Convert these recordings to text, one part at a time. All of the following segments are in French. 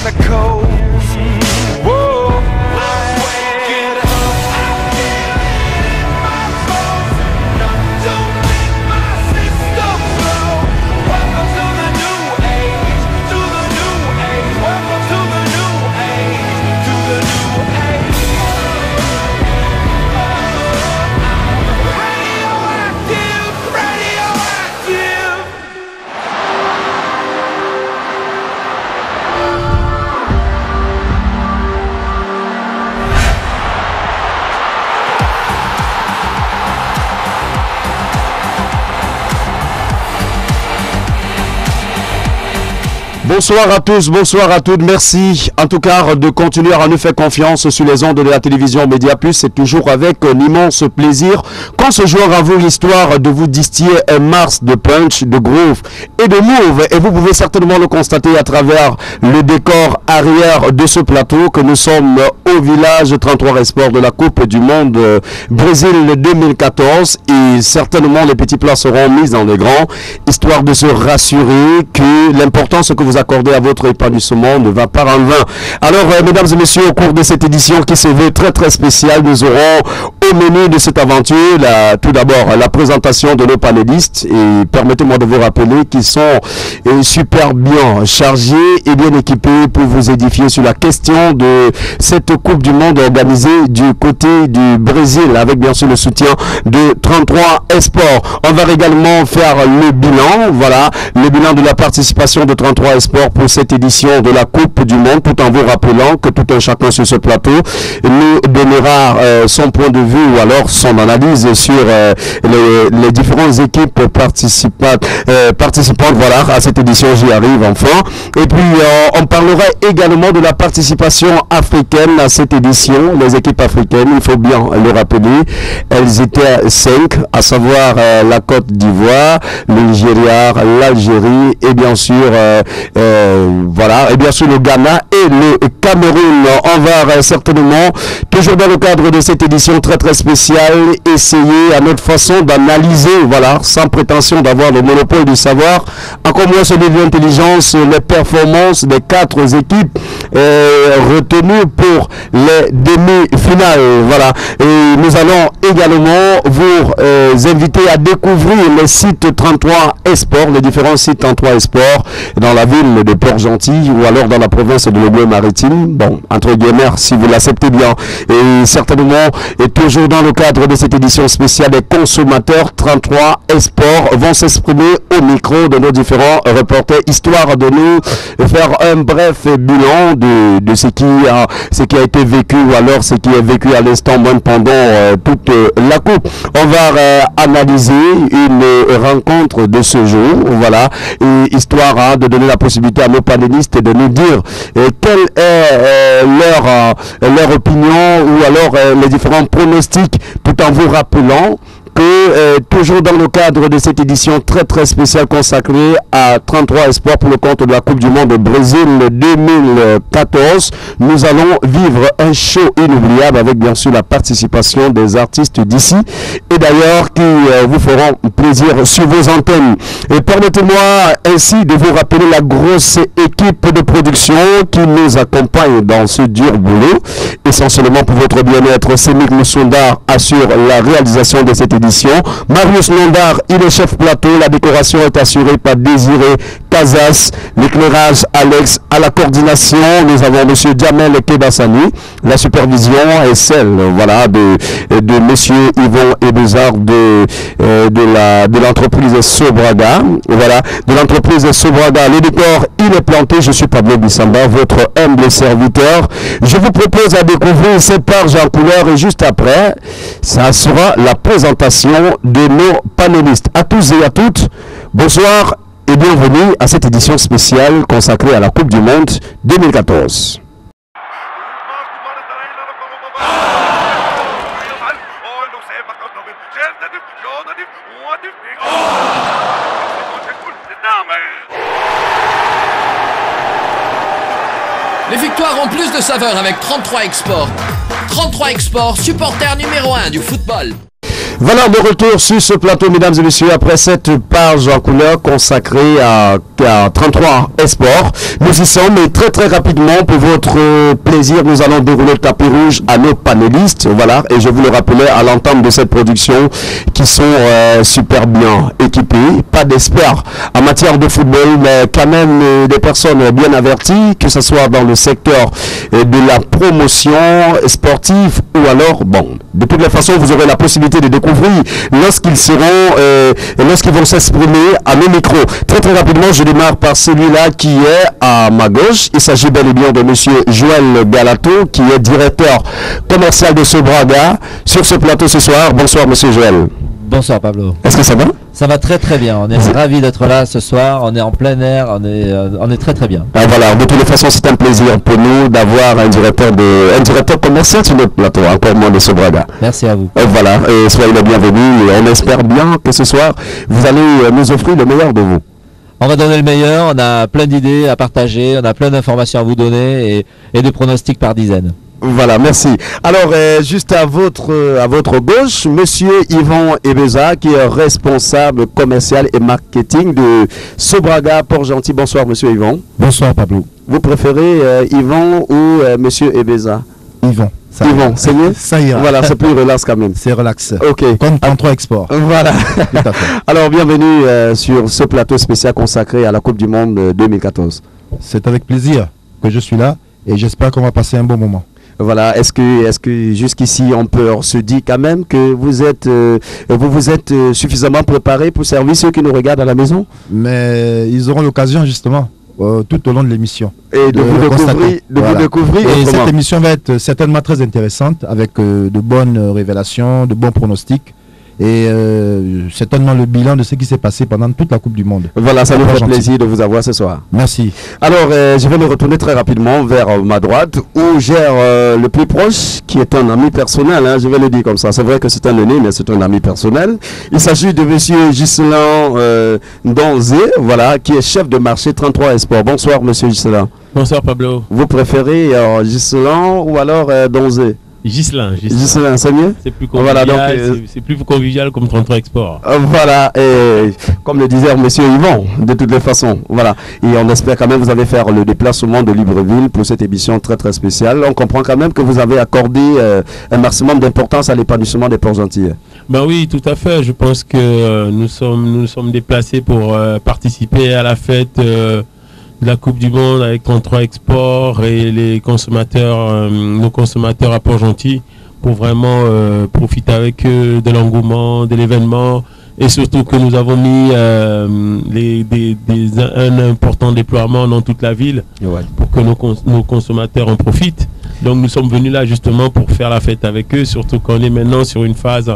Mexico. Whoa, get up. Don't make my system blow. Welcome to the new age, to the new age. Welcome to the new age, to the new age. Radioactive, radioactive. Bonsoir à tous, bonsoir à toutes, merci en tout cas de continuer à nous faire confiance sur les ondes de la télévision Média Plus. C'est toujours avec un immense plaisir qu'on se joue à vous l'histoire de vous distiller un mars de punch, de groove et de move. Et vous pouvez certainement le constater à travers le décor arrière de ce plateau que nous sommes au village 33 Esport de la Coupe du Monde Brésil 2014 et certainement les petits plats seront mis dans les grands, histoire de se rassurer que l'importance que vous accordez à votre épanouissement ne va pas en vain. Alors, mesdames et messieurs, au cours de cette édition qui se veut très très spéciale, nous aurons au menu de cette aventure, tout d'abord, la présentation de nos panélistes et permettez-moi de vous rappeler qu'ils sont super bien chargés et bien équipés pour vous édifier sur la question de cette Coupe du Monde organisée du côté du Brésil avec bien sûr le soutien de 33 Esport. On va également faire le bilan, voilà, le bilan de la participation de 33 Esport pour cette édition de la Coupe du Monde, tout en vous rappelant que tout un chacun sur ce plateau nous donnera son point de vue ou alors son analyse sur les différentes équipes participantes voilà, à cette édition. J'y arrive enfin. Et puis on parlera également de la participation africaine à cette édition. Les équipes africaines, il faut bien le rappeler, elles étaient 5, à savoir la Côte d'Ivoire, le Nigeria, l'Algérie et bien sûr voilà, et bien sûr le Ghana et le Cameroun. On va certainement, toujours dans le cadre de cette édition très très spéciale, essayer à notre façon d'analyser, voilà, sans prétention d'avoir le monopole du savoir, encore moins celui de l'intelligence, les performances des 4 équipes retenues pour les demi-finales. Voilà, et nous allons également vous inviter à découvrir les sites 33 Esport, les différents sites 33 Esport dans la ville de Port-Gentil ou alors dans la province de l'Ouest-Maritime, bon, entre guillemets, si vous l'acceptez bien. Et certainement, et toujours dans le cadre de cette édition spéciale, les consommateurs 33 Esport vont s'exprimer au micro de nos différents reporters, histoire de nous faire un bref bilan de ce qui a été vécu ou alors ce qui est vécu à l'instant même pendant toute la coupe. On va analyser une rencontre de ce jour, voilà, et histoire de donner la possibilité à nos panélistes de nous dire quelle est leur opinion ou alors les différents pronostics, tout en vous rappelant que toujours dans le cadre de cette édition très très spéciale consacrée à 33 Espoirs pour le compte de la Coupe du Monde Brésil 2014, nous allons vivre un show inoubliable avec bien sûr la participation des artistes d'ici et d'ailleurs qui vous feront plaisir sur vos antennes. Et permettez-moi ainsi de vous rappeler la grosse équipe de production qui nous accompagne dans ce dur boulot, essentiellement pour votre bien-être. Sémic Moussondar assure la réalisation de cette édition. Marius Londard, il est chef plateau. La décoration est assurée par Désiré Casas. L'éclairage, Alex. À la coordination, nous avons M. Djamel Kebassani. La supervision est celle, voilà, de M. Yvon Ebezard de l'entreprise Sobraga. Voilà, de l'entreprise Sobraga. Le décor, il est planté. Je suis Pablo Bissamba, votre humble serviteur. Je vous propose à découvrir cette page en couleur et juste après, ça sera la présentation de nos panélistes. À tous et à toutes, bonsoir et bienvenue à cette édition spéciale consacrée à la Coupe du Monde 2014. Les victoires ont plus de saveur avec 33 Export. 33 Export, supporter numéro 1 du football. Voilà, de retour sur ce plateau, mesdames et messieurs, après cette page en couleur consacrée à 33 Esport. Nous y sommes et très rapidement, pour votre plaisir, nous allons dérouler le tapis rouge à nos panélistes. Voilà, et je vous le rappelais à l'entame de cette production qui sont super bien équipés. Pas d'experts en matière de football, mais quand même des personnes bien averties, que ce soit dans le secteur de la promotion sportive ou alors, bon, de toutes les façons, vous aurez la possibilité de découvrir lorsqu'ils vont s'exprimer à nos micros. Très rapidement, je démarre par celui-là qui est à ma gauche. Il s'agit bel et bien de monsieur Joël Galato, qui est directeur commercial de Sobraga sur ce plateau ce soir. Bonsoir monsieur Joël. Bonsoir Pablo. Est-ce que ça va? Ça va très bien, on est ravis d'être là ce soir, on est en plein air, on est très bien. Ah, voilà, de toutes les façons c'est un plaisir pour nous d'avoir un directeur commercial sur notre plateau, encore moins de Sobraga. Merci à vous. Voilà, et soyez les bienvenus et on espère bien que ce soir vous allez nous offrir le meilleur de vous. On va donner le meilleur, on a plein d'idées à partager, on a plein d'informations à vous donner et de pronostics par dizaines. Voilà, merci. Alors, juste à votre gauche, monsieur Yvan Ebeza, qui est responsable commercial et marketing de Sobraga Port-Gentil. Bonsoir, monsieur Yvan. Bonsoir, Pablo. Vous préférez Yvan ou monsieur Ebeza? Yvan. Yvan, c'est mieux? Ça ira. Voilà, c'est plus relax quand même. C'est relax. Ok. Comme 33 Export. Voilà. Tout à fait. Alors, bienvenue sur ce plateau spécial consacré à la Coupe du Monde 2014. C'est avec plaisir que je suis là et j'espère qu'on va passer un bon moment. Voilà, est-ce que jusqu'ici on peut se dire quand même que vous êtes suffisamment préparé pour servir ceux qui nous regardent à la maison? Mais ils auront l'occasion justement tout au long de l'émission et de vous découvrir. Et cette émission va être certainement très intéressante avec de bonnes révélations, de bons pronostics. Et certainement le bilan de ce qui s'est passé pendant toute la Coupe du Monde. Voilà, ça nous fait plaisir de vous avoir ce soir. Merci. Alors, je vais me retourner très rapidement vers ma droite, où j'ai le plus proche, qui est un ami personnel, hein, je vais le dire comme ça. C'est vrai que c'est un aîné, mais c'est un ami personnel. Il s'agit de monsieur Ghislain Donzé, voilà, qui est chef de marché 33 Esport. Bonsoir, monsieur Ghislain. Bonsoir, Pablo. Vous préférez Ghislain ou alors Donzé? Ghislain, c'est mieux. C'est plus convivial, voilà, c'est plus convivial comme 33 Export. Voilà, et comme le disait monsieur Yvan, de toutes les façons, voilà. Et on espère quand même vous allez faire le déplacement de Libreville pour cette émission très spéciale. On comprend quand même que vous avez accordé un maximum d'importance à l'épanouissement des Port-Gentil. Ben oui, tout à fait. Je pense que nous sommes déplacés pour participer à la fête de la Coupe du Monde avec 33 Export et les consommateurs, nos consommateurs à Port-Gentil pour vraiment profiter avec eux de l'engouement, de l'événement et surtout que nous avons mis un important déploiement dans toute la ville pour que nos consommateurs en profitent. Donc nous sommes venus là justement pour faire la fête avec eux, surtout qu'on est maintenant sur une phase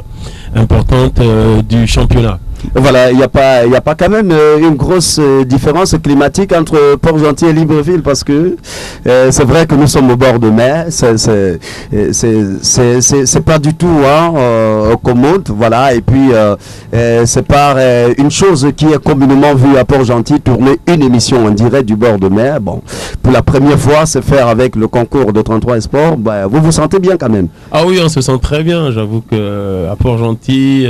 importante du championnat. Voilà, il n'y a pas quand même une grosse différence climatique entre Port-Gentil et Libreville parce que c'est vrai que nous sommes au bord de mer, c'est pas du tout commode, voilà, et puis c'est par une chose qui est communément vue à Port-Gentil, tourner une émission en direct du bord de mer. Bon, pour la première fois, c'est faire avec le concours de 33 Esport, bah, vous vous sentez bien quand même? Ah oui, on se sent très bien, j'avoue que à Port-Gentil,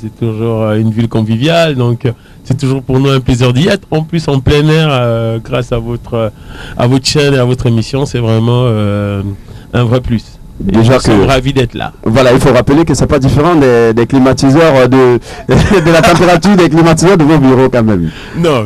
c'est toujours une ville conviviale, donc c'est toujours pour nous un plaisir d'y être. En plus en plein air, grâce à votre chaîne et à votre émission, c'est vraiment un vrai plus. Déjà que ravi d'être là. Voilà, il faut rappeler que c'est pas différent des climatiseurs de la température des climatiseurs de vos bureaux quand même. Non,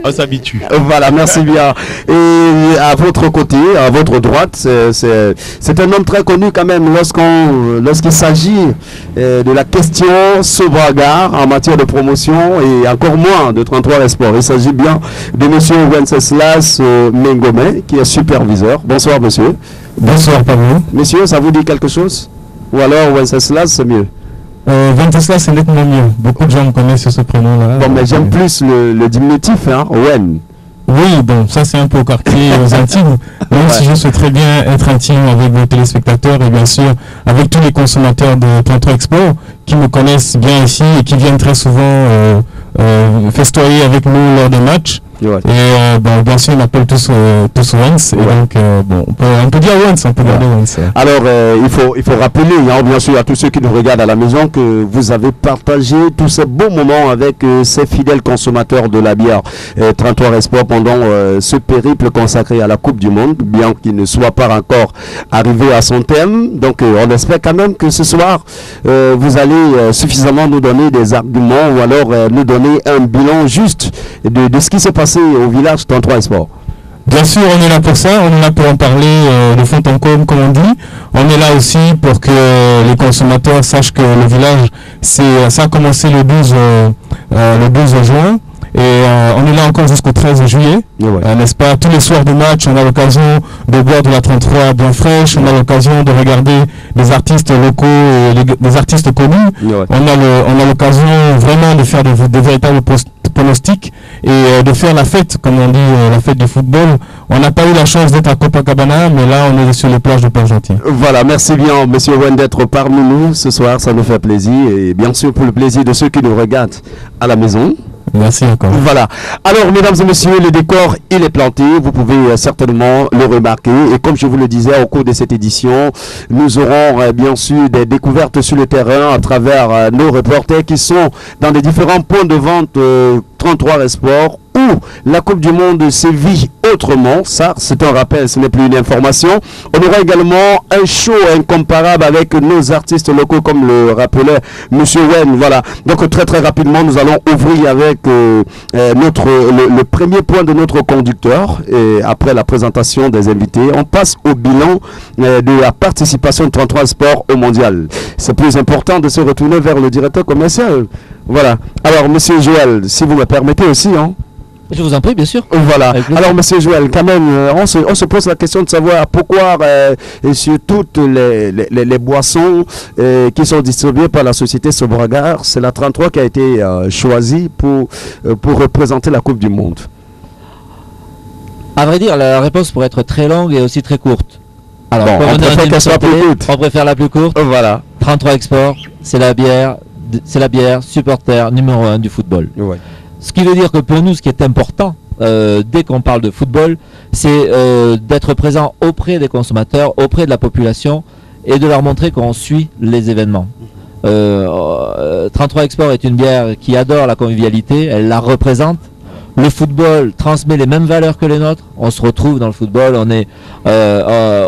on s'habitue. Voilà, merci bien. Et à votre côté, à votre droite, c'est un homme très connu quand même lorsqu'il s'agit de la question Sobraga en matière de promotion et encore moins de 33 Esport. Il s'agit bien de monsieur Wenceslas Mengomé qui est superviseur. Bonsoir monsieur. Bonsoir Pablo. Messieurs, ça vous dit quelque chose? Ou alors Wenceslas, c'est mieux? Wenceslas, c'est nettement mieux. Beaucoup de gens me connaissent sur ce prénom-là. Bon, mais j'aime plus le diminutif, hein, Wen. Oui, bon, ça c'est un peu au quartier aux intimes. Même si je souhaiterais bien être intime avec vos téléspectateurs et bien sûr avec tous les consommateurs de 33 Export qui me connaissent bien ici et qui viennent très souvent festoyer avec nous lors des matchs. Ouais. Et bon, bien sûr, on appelle tous Wens. Et donc, bon, on peut dire Wens, on peut garder Wens. Alors, il faut rappeler, hein, bien sûr, à tous ceux qui nous regardent à la maison, que vous avez partagé tous ces beaux moments avec ces fidèles consommateurs de la bière 33 Sport pendant ce périple consacré à la Coupe du Monde, bien qu'il ne soit pas encore arrivé à son terme. Donc, on espère quand même que ce soir, vous allez suffisamment nous donner des arguments ou alors nous donner un bilan juste de ce qui s'est passé au village 33 Sport. Bien sûr, on est là pour ça, on est là pour en parler de fond en comble, comme on dit. On est là aussi pour que les consommateurs sachent que le village, ça a commencé le 12 juin. Et on est là encore jusqu'au 13 juillet, n'est-ce pas? Tous les soirs de match, on a l'occasion de boire de la 33 bien fraîche, on a l'occasion de regarder des artistes locaux et des artistes connus. On a l'occasion vraiment de faire de véritables pronostics et de faire la fête, comme on dit, la fête du football. On n'a pas eu la chance d'être à Copacabana, mais là, on est sur les plages de Port-Gentil. Voilà, merci bien, Monsieur Wen, d'être parmi nous ce soir, ça nous fait plaisir et bien sûr pour le plaisir de ceux qui nous regardent à la maison. Merci encore. Voilà. Alors, mesdames et messieurs, le décor, il est planté. Vous pouvez certainement le remarquer. Et comme je vous le disais au cours de cette édition, nous aurons bien sûr des découvertes sur le terrain à travers nos reporters qui sont dans les différents points de vente 33 Sport où la Coupe du Monde se vit autrement. Ça, c'est un rappel, ce n'est plus une information. On aura également un show incomparable avec nos artistes locaux, comme le rappelait Monsieur Wen. Voilà. Donc, très très rapidement, nous allons ouvrir avec le premier point de notre conducteur. Et après la présentation des invités, on passe au bilan de la participation de 33 Sport au mondial. C'est plus important de se retourner vers le directeur commercial. Voilà. Alors, Monsieur Joël, si vous me permettez aussi, hein. Je vous en prie, bien sûr. Voilà. Alors, Monsieur Joël, quand même, on se pose la question de savoir pourquoi sur toutes les boissons qui sont distribuées par la société Sobragar, c'est la 33 qui a été choisie pour représenter la Coupe du Monde. À vrai dire, la réponse pourrait être très longue et aussi très courte. Alors, bon, on préfère qu'elle soit plus courte. On préfère la plus courte. Voilà. 33 Export, c'est la bière supporter numéro 1 du football. Ouais. Ce qui veut dire que pour nous, ce qui est important, dès qu'on parle de football, c'est d'être présent auprès des consommateurs, auprès de la population, et de leur montrer qu'on suit les événements. 33 Export est une bière qui adore la convivialité, elle la représente. Le football transmet les mêmes valeurs que les nôtres. On se retrouve dans le football, on est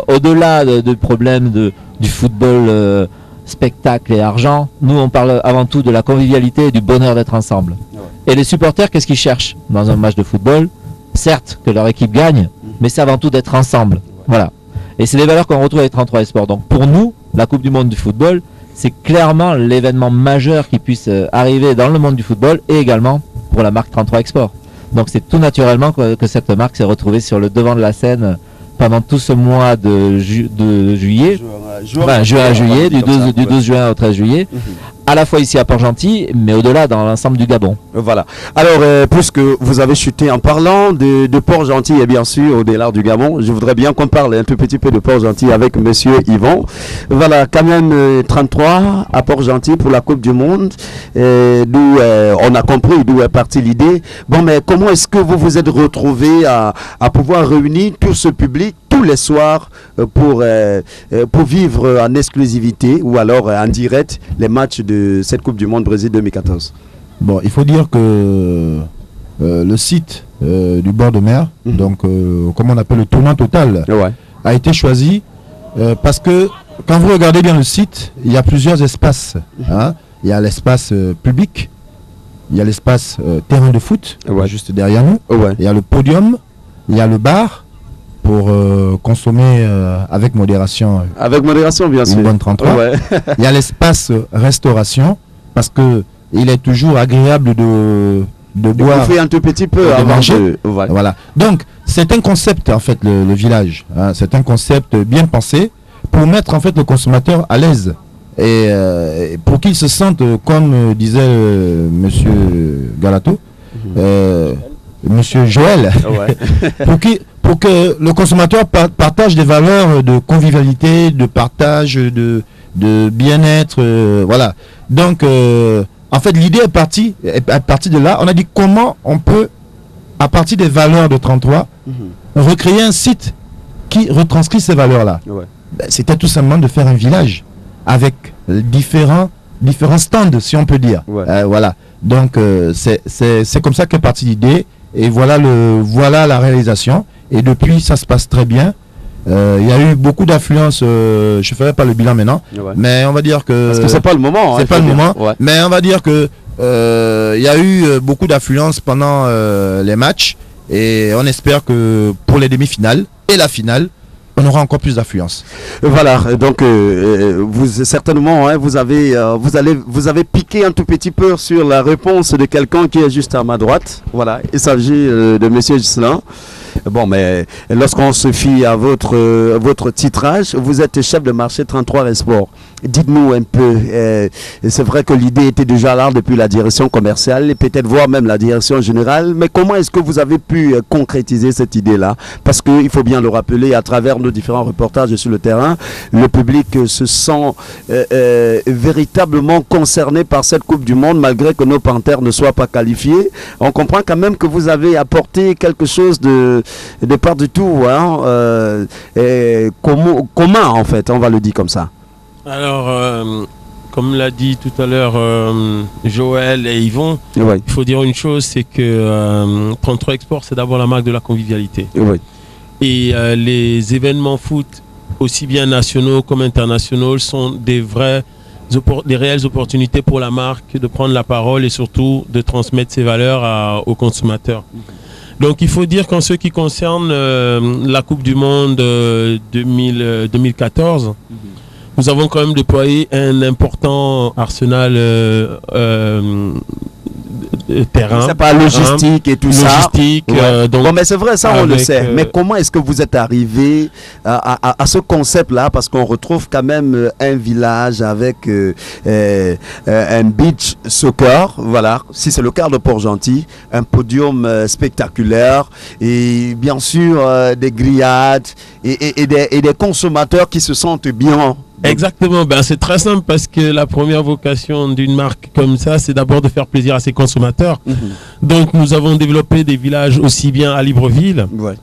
au-delà du problème du football spectacle et argent. Nous, on parle avant tout de la convivialité et du bonheur d'être ensemble. Et les supporters, qu'est-ce qu'ils cherchent dans un match de football? Certes, que leur équipe gagne, mais c'est avant tout d'être ensemble. Voilà. Et c'est les valeurs qu'on retrouve avec 33 Sport. Donc pour nous, la Coupe du Monde du football, c'est clairement l'événement majeur qui puisse arriver dans le monde du football et également pour la marque 33 Export. Donc c'est tout naturellement que cette marque s'est retrouvée sur le devant de la scène pendant tout ce mois de juillet, juillet, du 12 juin au 13 juillet, à la fois ici à Port-Gentil, mais au-delà dans l'ensemble du Gabon. Voilà. Alors, puisque vous avez chuté en parlant de Port-Gentil et bien sûr au-delà du Gabon, je voudrais bien qu'on parle un tout petit peu de Port-Gentil avec Monsieur Yvon. Voilà, quand même 33 à Port-Gentil pour la Coupe du Monde, d'où on a compris d'où est partie l'idée. Bon, mais comment est-ce que vous vous êtes retrouvé à pouvoir réunir tout ce public tous les soirs pour vivre en exclusivité ou alors en direct les matchs de cette Coupe du Monde Brésil 2014? Bon, il faut dire que le site du bord de mer, donc comme on appelle le tournant total, a été choisi parce que quand vous regardez bien le site, il y a plusieurs espaces. Hein. Il y a l'espace public, il y a l'espace terrain de foot, juste derrière nous, il y a le podium, il y a le bar, pour consommer avec modération. Avec modération, bien sûr. Une bonne 33. Il y a l'espace restauration, parce que il est toujours agréable de boire. On fait un tout petit peu avant de manger. Voilà. Donc, c'est un concept, en fait, le village. Hein. C'est un concept bien pensé pour mettre, en fait, le consommateur à l'aise. Et pour qu'il se sente, comme disait Monsieur Galato, Monsieur Joël, pour que le consommateur partage des valeurs de convivialité, de partage, de bien-être, voilà. Donc, en fait, l'idée est partie de là. On a dit comment on peut à partir des valeurs de 33, recréer un site qui retranscrit ces valeurs-là. Ouais. Ben, c'était tout simplement de faire un village avec différents stands, si on peut dire. Ouais. Voilà. Donc, c'est comme ça qu'est partie l'idée. Et voilà la réalisation. Et depuis, ça se passe très bien. Il y a eu beaucoup d'affluence. Je ne ferai pas le bilan maintenant. Ouais. Mais on va dire que... Parce que c'est pas le moment. C'est pas le moment. Ouais. Mais on va dire que il y a eu beaucoup d'affluence pendant les matchs. Et on espère que pour les demi-finales et la finale, on aura encore plus d'affluence. Voilà, donc vous certainement vous avez piqué un tout petit peu sur la réponse de quelqu'un qui est juste à ma droite. Voilà, il s'agit de Monsieur Gislain. Bon, mais lorsqu'on se fie à votre titrage, vous êtes chef de marché 33 Sport. Dites-nous un peu, c'est vrai que l'idée était déjà là depuis la direction commerciale et peut-être voire même la direction générale, mais comment est-ce que vous avez pu concrétiser cette idée-là? Parce qu'il faut bien le rappeler, à travers nos différents reportages sur le terrain, le public se sent véritablement concerné par cette Coupe du Monde, malgré que nos Panthères ne soient pas qualifiés. On comprend quand même que vous avez apporté quelque chose de part du tout, hein, commun en fait, on va le dire comme ça. Alors, comme l'a dit tout à l'heure Joël et Yvon, Oui. il faut dire une chose, c'est que 33 Export, c'est d'abord la marque de la convivialité. Oui. Et les événements foot, aussi bien nationaux comme internationaux, sont des réelles opportunités pour la marque de prendre la parole et surtout de transmettre ses valeurs aux consommateurs. Donc il faut dire qu'en ce qui concerne la Coupe du Monde 2014, nous avons quand même déployé un important arsenal terrain. C'est pas logistique et tout logistique, ça. Ouais. Donc, bon, mais c'est vrai, ça on le avec, sait. Mais comment est-ce que vous êtes arrivé à ce concept-là? Parce qu'on retrouve quand même un village avec un beach soccer, voilà. Si c'est le cas de Port-Gentil, un podium spectaculaire et bien sûr des grillades et des consommateurs qui se sentent bien. Exactement, ben, c'est très simple parce que la première vocation d'une marque comme ça, c'est d'abord de faire plaisir à ses consommateurs. Donc nous avons développé des villages aussi bien à Libreville, Ouais.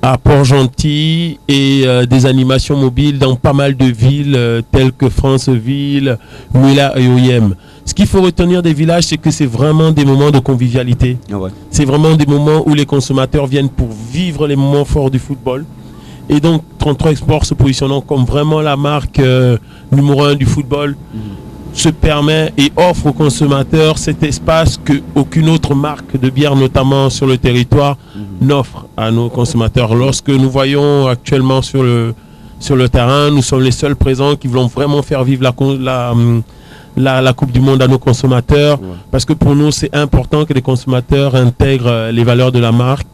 à Port-Gentil et des animations mobiles dans pas mal de villes telles que Franceville, Mula et Oyem. Ce qu'il faut retenir des villages, c'est que c'est vraiment des moments de convivialité. Ouais. C'est vraiment des moments où les consommateurs viennent pour vivre les moments forts du football. Et donc 33 Export se positionnant comme vraiment la marque numéro 1 du football se permet et offre aux consommateurs cet espace qu'aucune autre marque de bière, notamment sur le territoire, n'offre à nos consommateurs. Lorsque nous voyons actuellement sur le terrain, nous sommes les seuls présents qui voulons vraiment faire vivre la Coupe du Monde à nos consommateurs, parce que pour nous c'est important que les consommateurs intègrent les valeurs de la marque.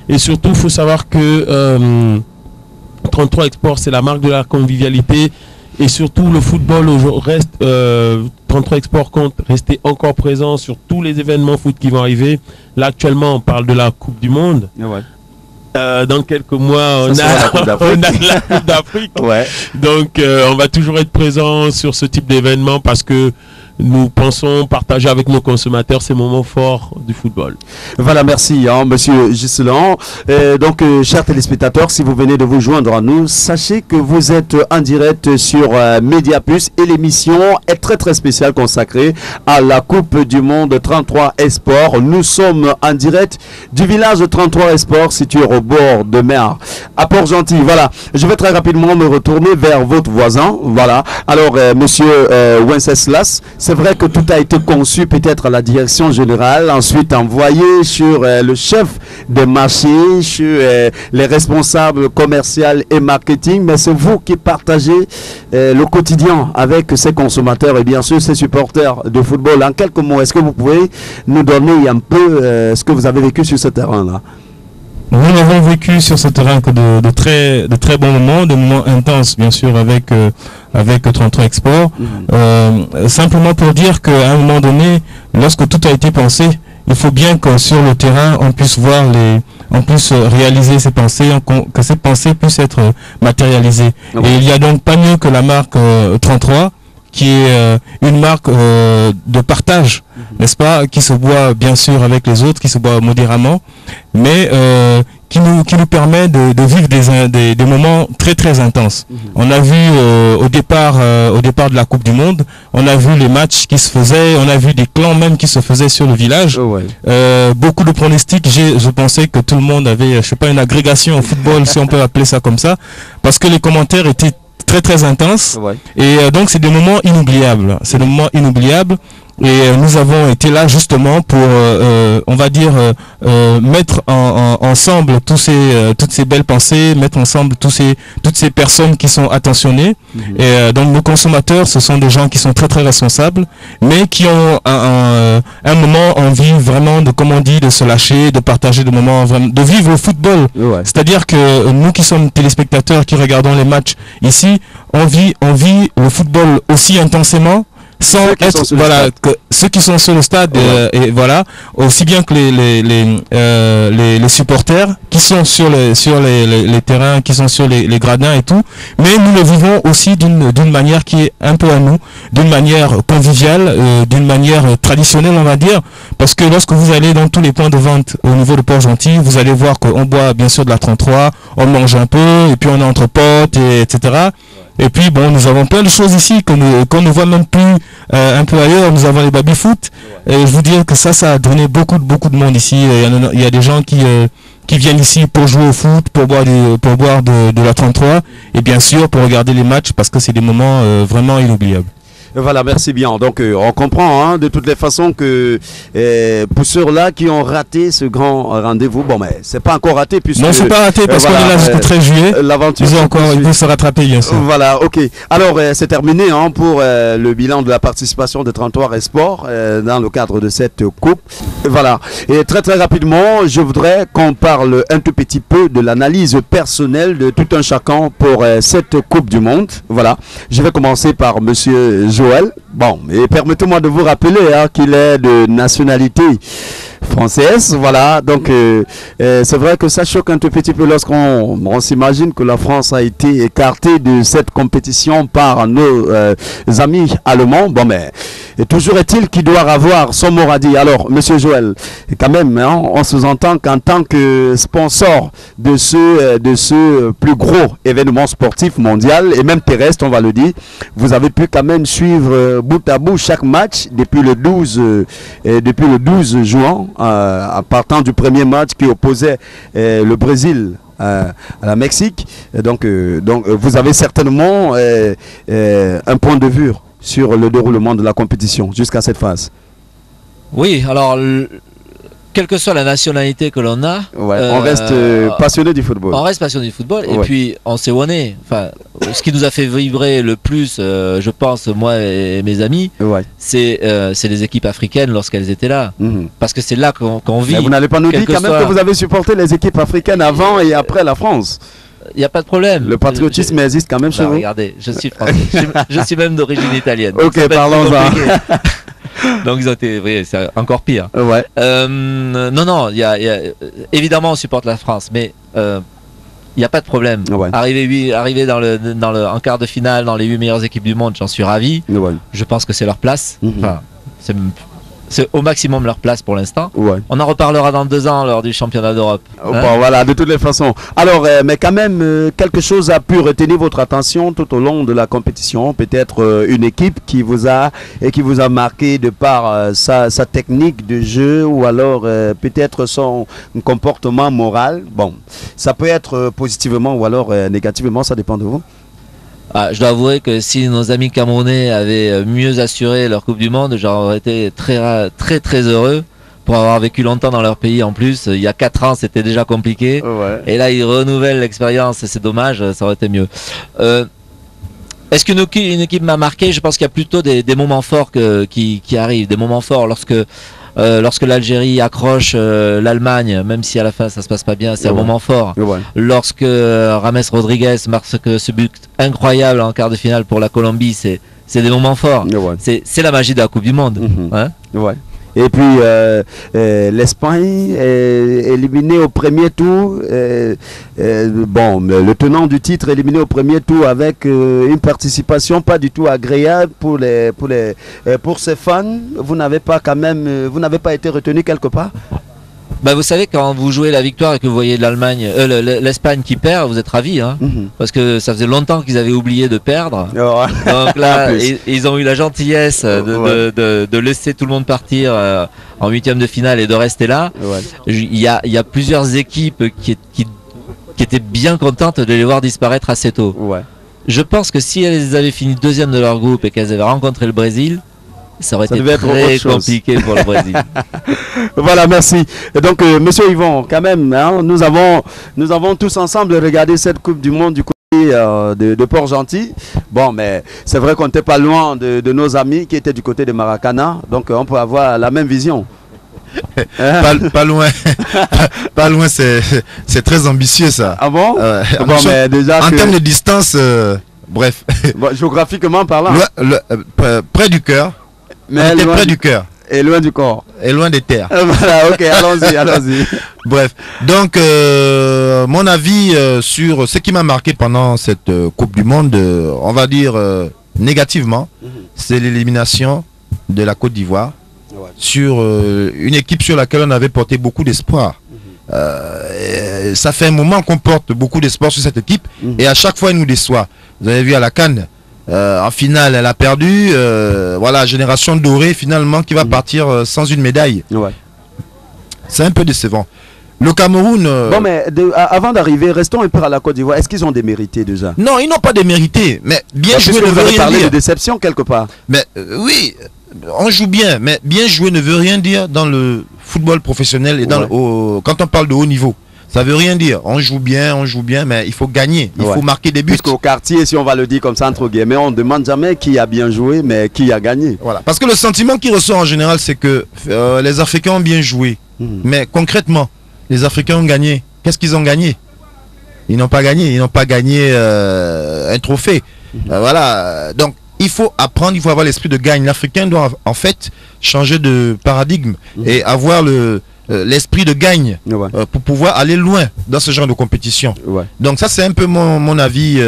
Et surtout, il faut savoir que 33 Export, c'est la marque de la convivialité et surtout le football reste 33 Export compte rester encore présent sur tous les événements foot qui vont arriver. Là actuellement on parle de la Coupe du Monde. Ouais. Dans quelques mois on a la Coupe d'Afrique. Ouais. Donc on va toujours être présent sur ce type d'événement parce que nous pensons partager avec nos consommateurs ces moments forts du football. Voilà, merci, hein, Monsieur Gislain. Donc, chers téléspectateurs, si vous venez de vous joindre à nous, sachez que vous êtes en direct sur Mediaplus et l'émission est très très spéciale consacrée à la Coupe du Monde 33 Esport. Nous sommes en direct du village de 33 Esport situé au bord de mer à Port-Gentil. Voilà, je vais très rapidement me retourner vers votre voisin. Voilà, alors Monsieur Wenceslas, c'est vrai que tout a été conçu peut-être à la direction générale, ensuite envoyé sur le chef des marchés, sur les responsables commerciaux et marketing, mais c'est vous qui partagez le quotidien avec ces consommateurs et bien sûr ces supporters de football. En quelques mots, est-ce que vous pouvez nous donner un peu ce que vous avez vécu sur ce terrain-là? Nous n'avons vécu sur ce terrain que de très bons moments, des moments intenses bien sûr avec 33 Export. Simplement pour dire qu'à un moment donné, lorsque tout a été pensé, il faut bien que sur le terrain on puisse voir on puisse réaliser ces pensées, que ces pensées puissent être matérialisées. Et il n'y a donc pas mieux que la marque 33 qui est une marque de partage, n'est-ce pas, qui se boit bien sûr avec les autres, qui se boit modérément, mais qui nous permet de vivre des moments très très intenses. On a vu au départ de la Coupe du Monde, on a vu les matchs qui se faisaient, on a vu des clans même qui se faisaient sur le village. Beaucoup de pronostics, je pensais que tout le monde avait, je sais pas, une agrégation au football, si on peut appeler ça comme ça, parce que les commentaires étaient très très intenses. Et donc c'est des moments inoubliables. C'est des moments inoubliables. Et nous avons été là justement pour, on va dire, mettre ensemble toutes ces belles pensées, mettre ensemble toutes ces personnes qui sont attentionnées. Et donc nos consommateurs, ce sont des gens qui sont très très responsables, mais qui ont un moment envie vraiment de, comme on dit, de se lâcher, de partager des moments, vraiment, de vivre le football. C'est-à-dire que nous qui sommes téléspectateurs, qui regardons les matchs ici, on vit le football aussi intensément, sans être, voilà, que ceux qui sont sur le stade, et voilà, aussi bien que les supporters qui sont sur les terrains, qui sont sur les gradins et tout, mais nous le vivons aussi d'une manière qui est un peu à nous, d'une manière conviviale, d'une manière traditionnelle, on va dire, parce que lorsque vous allez dans tous les points de vente au niveau de Port-Gentil, vous allez voir qu'on boit bien sûr de la 33, on mange un peu, et puis on est entre potes, etc. Et puis bon, nous avons plein de choses ici qu'on ne voit même plus un peu ailleurs. Nous avons les baby-foot. Et je vous dis que ça a donné beaucoup de monde ici. Il y a des gens qui viennent ici pour jouer au foot, pour boire de la 33, et bien sûr pour regarder les matchs, parce que c'est des moments vraiment inoubliables. Voilà, merci bien. Donc on comprend hein, de toutes les façons que pour ceux-là qui ont raté ce grand rendez-vous, bon mais c'est pas encore raté puisque... Non, c'est pas raté parce qu'on est là jusqu'au 13 juillet. L'aventure il faut se rattraper bien sûr. Voilà, ok. Alors c'est terminé hein, pour le bilan de la participation de 33 Esports dans le cadre de cette coupe. Voilà. Et très très rapidement, je voudrais qu'on parle un tout petit peu de l'analyse personnelle de tout un chacun pour cette Coupe du Monde. Voilà. Je vais commencer par Monsieur Joël. Bon, et permettez-moi de vous rappeler hein, qu'il est de nationalité française, voilà, donc c'est vrai que ça choque un tout petit peu lorsqu'on s'imagine que la France a été écartée de cette compétition par nos amis allemands. Bon, mais toujours est-il qu'il doit avoir son mot à dire. Alors, Monsieur Joël, quand même, hein, on se entend qu'en tant que sponsor de ce plus gros événement sportif mondial et même terrestre, on va le dire, vous avez pu quand même suivre bout à bout chaque match depuis le 12 juin. En partant du premier match qui opposait le Brésil à la Mexique. Donc vous avez certainement un point de vue sur le déroulement de la compétition jusqu'à cette phase. Oui, alors quelle que soit la nationalité que l'on a, on reste passionné du football. On reste passionné du football et puis on sait où on est. Enfin, ce qui nous a fait vibrer le plus, je pense, moi et mes amis, c'est les équipes africaines lorsqu'elles étaient là. Parce que c'est là qu'on vit. Mais vous n'allez pas nous dire quand même que vous avez supporté les équipes africaines avant et après la France. Il n'y a pas de problème. Le patriotisme existe quand même chez vous. Regardez, je suis français. je suis même d'origine italienne. Ok, parlons-en. Donc ils ont été, oui, c'est encore pire. Ouais. Non, évidemment on supporte la France, mais il n'y a pas de problème. Arriver en quart de finale dans les 8 meilleures équipes du monde, j'en suis ravi. Je pense que c'est leur place. Enfin, c'est au maximum leur place pour l'instant. On en reparlera dans 2 ans lors du championnat d'Europe. Bon, voilà, de toutes les façons. Alors, mais quand même, quelque chose a pu retenir votre attention tout au long de la compétition. Peut-être une équipe qui vous a marqué de par sa technique de jeu ou alors peut-être son comportement moral. Bon, ça peut être positivement ou alors négativement, ça dépend de vous. Je dois avouer que si nos amis camerounais avaient mieux assuré leur Coupe du Monde, j'aurais été très très heureux pour avoir vécu longtemps dans leur pays en plus. Il y a 4 ans c'était déjà compliqué et là ils renouvellent l'expérience et c'est dommage, ça aurait été mieux. Est-ce qu'une équipe m'a marqué? Je pense qu'il y a plutôt des moments forts qui arrivent, des moments forts lorsque l'Algérie accroche l'Allemagne, même si à la fin ça se passe pas bien, c'est un moment fort. Lorsque James Rodriguez marque ce but incroyable en quart de finale pour la Colombie, c'est des moments forts. C'est la magie de la Coupe du Monde. Et puis l'Espagne est éliminée au premier tour. Bon, le tenant du titre éliminé au premier tour avec une participation pas du tout agréable pour ses fans. Vous n'avez pas quand même, vous n'avez pas été retenu quelque part? Bah, vous savez, quand vous jouez la victoire et que vous voyez l'Espagne qui perd, vous êtes ravis, hein, parce que ça faisait longtemps qu'ils avaient oublié de perdre. Donc là, ils ont eu la gentillesse de laisser tout le monde partir en huitième de finale et de rester là. Il y a plusieurs équipes qui étaient bien contentes de les voir disparaître assez tôt. Je pense que si elles avaient fini deuxième de leur groupe et qu'elles avaient rencontré le Brésil, ça aurait été très compliqué pour le Brésil. Voilà, merci. Et donc, monsieur Yvon, quand même, hein, nous avons tous ensemble regardé cette Coupe du Monde du côté de Port-Gentil. Bon, mais c'est vrai qu'on n'était pas loin de nos amis qui étaient du côté de Maracana. Donc, on peut avoir la même vision. Pas loin. Pas loin, c'est très ambitieux, ça. Ah bon? Bon, mais déjà en termes de distance, bref. Bon, géographiquement parlant. Près du cœur. Mais près du cœur. Et loin du corps. Et loin des terres. Voilà, ok, allons-y. Bref, donc mon avis sur ce qui m'a marqué pendant cette Coupe du Monde, on va dire négativement, c'est l'élimination de la Côte d'Ivoire sur une équipe sur laquelle on avait porté beaucoup d'espoir. Ça fait un moment qu'on porte beaucoup d'espoir sur cette équipe et à chaque fois elle nous déçoit. Vous avez vu à la CAN, en finale elle a perdu, voilà, génération dorée finalement qui va partir sans une médaille. C'est un peu décevant. Le Cameroun... Bon, mais avant d'arriver, restons un peu à la Côte d'Ivoire. Est-ce qu'ils ont démérité déjà? Non, ils n'ont pas démérité, mais bien jouer ne veut rien parler dire. De déception quelque part. Mais oui, on joue bien, mais bien jouer ne veut rien dire dans le football professionnel et quand on parle de haut niveau. Ça veut rien dire. On joue bien, mais il faut gagner. Il faut marquer des buts. Puisqu'au quartier, si on va le dire comme ça, entre guillemets, on ne demande jamais qui a bien joué, mais qui a gagné. Voilà. Parce que le sentiment qui ressort en général, c'est que les Africains ont bien joué. Mais concrètement, les Africains ont gagné. Qu'est-ce qu'ils ont gagné? Ils n'ont pas gagné. Ils n'ont pas gagné un trophée. Voilà. Donc, il faut apprendre, il faut avoir l'esprit de gagne. L'Africain doit en fait changer de paradigme et avoir l'esprit de gagne pour pouvoir aller loin dans ce genre de compétition. Donc ça c'est un peu mon avis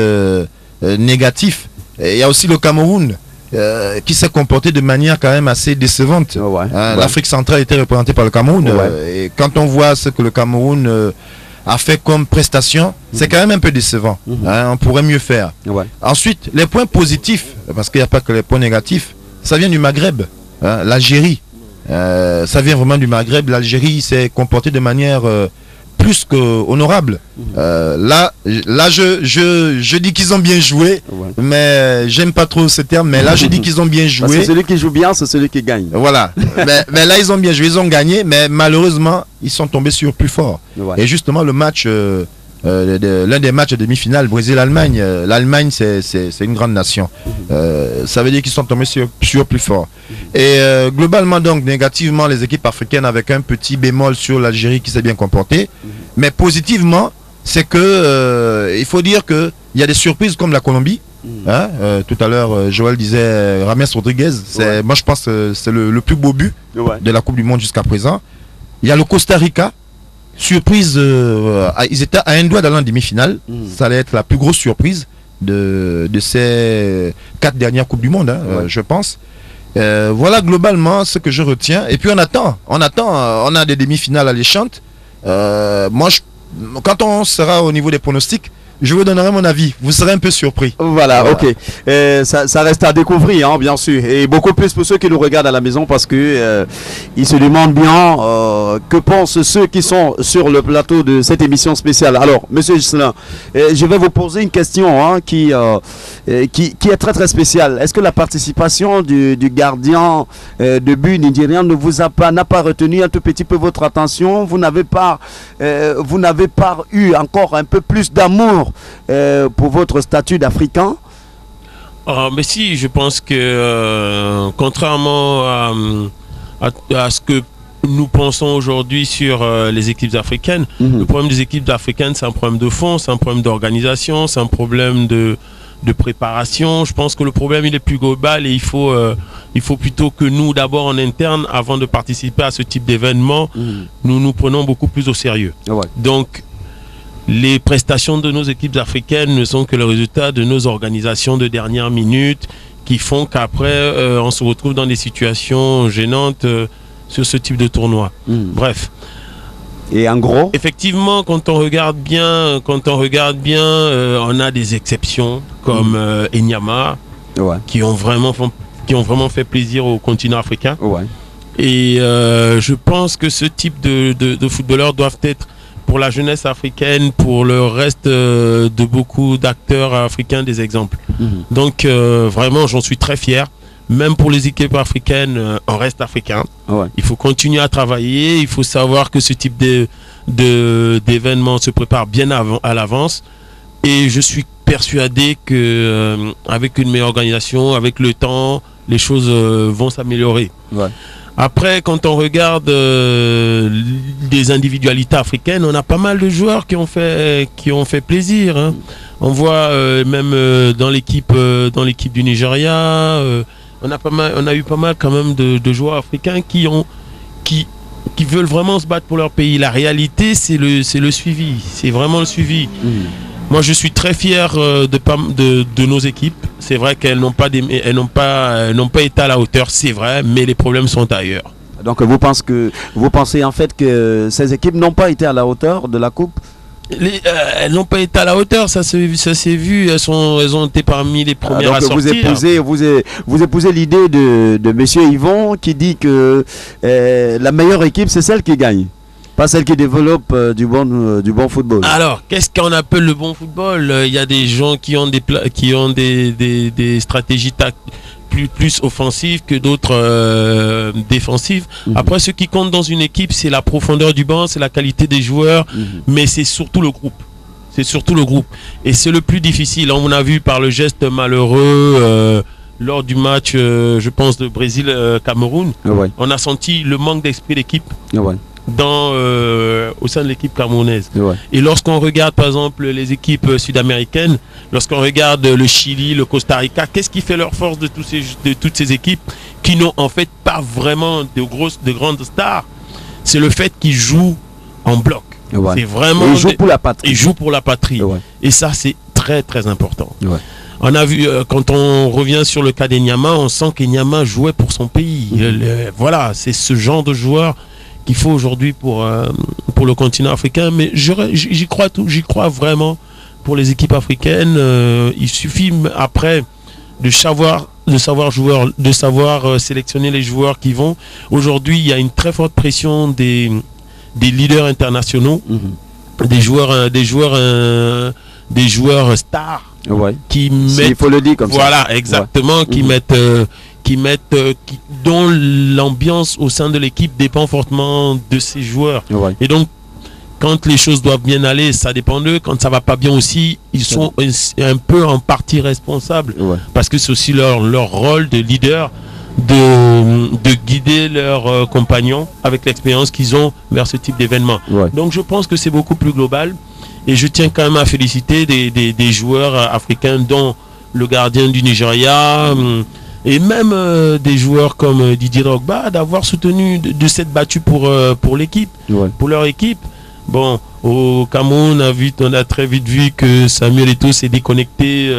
négatif. Et il y a aussi le Cameroun qui s'est comporté de manière quand même assez décevante. L'Afrique centrale était représentée par le Cameroun. Et quand on voit ce que le Cameroun a fait comme prestation, c'est quand même un peu décevant. On pourrait mieux faire. Ensuite, les points positifs, parce qu'il n'y a pas que les points négatifs, ça vient du Maghreb, l'Algérie. Ça vient vraiment du Maghreb. L'Algérie s'est comportée de manière plus qu'honorable. Là je dis qu'ils ont bien joué, mais j'aime pas trop ce terme, mais là je dis qu'ils ont bien joué. Parce que celui qui joue bien, c'est celui qui gagne. Voilà. mais là ils ont bien joué, ils ont gagné, mais malheureusement ils sont tombés sur plus fort. Et justement le match, l'un des matchs de demi-finale, Brésil-Allemagne, l'Allemagne c'est une grande nation. Ça veut dire qu'ils sont tombés sur plus fort. Et globalement donc négativement les équipes africaines avec un petit bémol sur l'Algérie qui s'est bien comportée. Mais positivement c'est que il faut dire qu'il y a des surprises comme la Colombie. Tout à l'heure Joël disait James Rodriguez, moi je pense que c'est le plus beau but de la Coupe du Monde jusqu'à présent. Il y a le Costa Rica. Surprise, ils étaient à un doigt d'aller en demi-finale. Ça allait être la plus grosse surprise de ces 4 dernières Coupes du Monde, je pense. Voilà globalement ce que je retiens. Et puis on attend, on a des demi-finales alléchantes. Moi, quand on sera au niveau des pronostics, je vous donnerai mon avis. Vous serez un peu surpris. Voilà. Ok. Ça reste à découvrir, hein, bien sûr. Et beaucoup plus pour ceux qui nous regardent à la maison parce que ils se demandent bien que pensent ceux qui sont sur le plateau de cette émission spéciale. Alors, monsieur Gislain, je vais vous poser une question qui est très très spéciale. Est-ce que la participation du gardien de but nigérien n'a pas retenu un tout petit peu votre attention? Vous n'avez pas eu encore un peu plus d'amour pour votre statut d'Africain? Mais si, je pense que contrairement à ce que nous pensons aujourd'hui sur les équipes africaines, le problème des équipes africaines, c'est un problème de fond, c'est un problème d'organisation, c'est un problème de de préparation. Je pense que le problème il est plus global et il faut plutôt que nous d'abord en interne, avant de participer à ce type d'événement, nous prenons beaucoup plus au sérieux. Ouais. Donc les prestations de nos équipes africaines ne sont que le résultat de nos organisations de dernière minute qui font qu'après on se retrouve dans des situations gênantes sur ce type de tournoi. Bref. Et en gros, effectivement, quand on regarde bien, on a des exceptions comme Enyama, qui ont vraiment fait plaisir au continent africain. Ouais. Et je pense que ce type de footballeurs doivent être, pour la jeunesse africaine, pour le reste de beaucoup d'acteurs africains, des exemples. Donc vraiment, j'en suis très fier. Même pour les équipes africaines, on reste africain. Ouais. Il faut continuer à travailler. Il faut savoir que ce type d'événement se prépare bien à l'avance. Et je suis persuadé que avec une meilleure organisation, avec le temps, les choses vont s'améliorer. Ouais. Après, quand on regarde des individualités africaines, on a pas mal de joueurs qui ont fait plaisir. Hein. On voit même dans l'équipe du Nigeria. On a eu pas mal quand même de joueurs africains qui veulent vraiment se battre pour leur pays. La réalité, c'est le suivi. C'est vraiment le suivi. Moi, je suis très fier de nos équipes. C'est vrai qu'elles n'ont pas été à la hauteur, c'est vrai, mais les problèmes sont ailleurs. Donc vous pensez en fait que ces équipes n'ont pas été à la hauteur de la Coupe? Elles n'ont pas été à la hauteur, ça s'est vu, elles ont été parmi les premières à sortir. Vous épousez l'idée de monsieur Yvon qui dit que la meilleure équipe c'est celle qui gagne, pas celle qui développe du bon football. Alors, qu'est-ce qu'on appelle le bon football? Il y a des gens qui ont des stratégies plus offensives que d'autres défensives. Après, ce qui compte dans une équipe, c'est la profondeur du banc, c'est la qualité des joueurs, mais c'est surtout le groupe. C'est surtout le groupe. Et c'est le plus difficile. On a vu par le geste malheureux lors du match, je pense, de Brésil-Cameroun, on a senti le manque d'esprit d'équipe. Au sein de l'équipe camerounaise. Et lorsqu'on regarde par exemple les équipes sud-américaines, lorsqu'on regarde le Chili, le Costa Rica, qu'est-ce qui fait leur force de toutes ces équipes qui n'ont en fait pas vraiment de grandes stars? C'est le fait qu'ils jouent en bloc. C'est vraiment ils jouent pour la patrie. Ils jouent pour la patrie. Et ça, c'est très très important. On a vu, quand on revient sur le cas d'Enyama, on sent qu'Enyama jouait pour son pays. Voilà, c'est ce genre de joueur qu'il faut aujourd'hui pour le continent africain. Mais j'y crois vraiment pour les équipes africaines. Il suffit après de savoir sélectionner les joueurs qui vont. Aujourd'hui, il y a une très forte pression des leaders internationaux, des joueurs stars qui mettent, il faut le dire comme ça. Exactement, dont l'ambiance au sein de l'équipe dépend fortement de ces joueurs. Et donc, quand les choses doivent bien aller, ça dépend d'eux. Quand ça va pas bien aussi, ils sont un peu en partie responsables. Parce que c'est aussi leur rôle de leader de guider leurs compagnons avec l'expérience qu'ils ont vers ce type d'événement. Donc je pense que c'est beaucoup plus global. Et je tiens quand même à féliciter des joueurs africains, dont le gardien du Nigeria, et même des joueurs comme Didier Drogba, d'avoir soutenu, de s'être battu pour l'équipe, pour leur équipe. Bon, au Cameroun, on a très vite vu que Samuel Eto'o s'est déconnecté.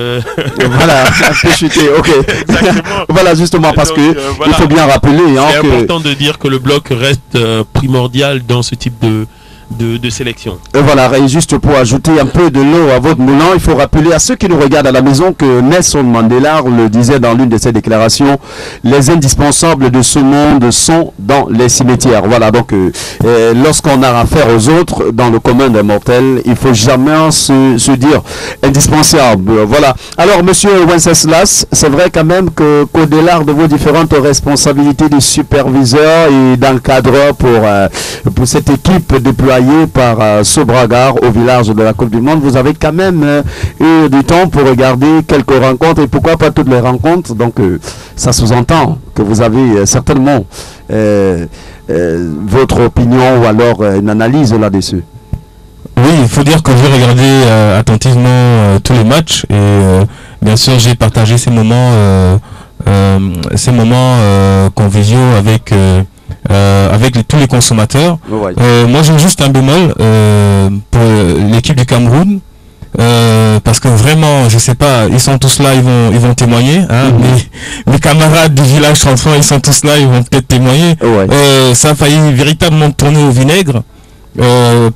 Voilà, un peu chuté, ok. Exactement. Voilà, justement, parce que il faut bien rappeler. C'est important de dire que le bloc reste primordial dans ce type de sélection. Et voilà, et juste pour ajouter un peu de l'eau à votre moulin, il faut rappeler à ceux qui nous regardent à la maison que Nelson Mandela le disait dans l'une de ses déclarations: les indispensables de ce monde sont dans les cimetières. Voilà, donc lorsqu'on a affaire aux autres, dans le commun des mortels, il faut jamais se dire indispensable. Voilà. Alors, monsieur Wenceslas, c'est vrai quand même qu'au-delà de vos différentes responsabilités de superviseur et d'encadreur pour cette équipe déployée par Sobragar au village de la Coupe du Monde, vous avez quand même eu du temps pour regarder quelques rencontres, et pourquoi pas toutes les rencontres. Donc ça sous-entend que vous avez certainement votre opinion ou alors une analyse là-dessus. Oui, il faut dire que j'ai regardé attentivement tous les matchs et bien sûr j'ai partagé ces moments conviviaux avec tous les consommateurs. Ouais. Moi j'ai juste un bémol pour l'équipe du Cameroun. Parce que vraiment, je sais pas, ils sont tous là, ils vont témoigner. Hein, mes camarades du village 33, ils sont tous là, ils vont peut-être témoigner. Ouais. Ça a failli véritablement tourner au vinaigre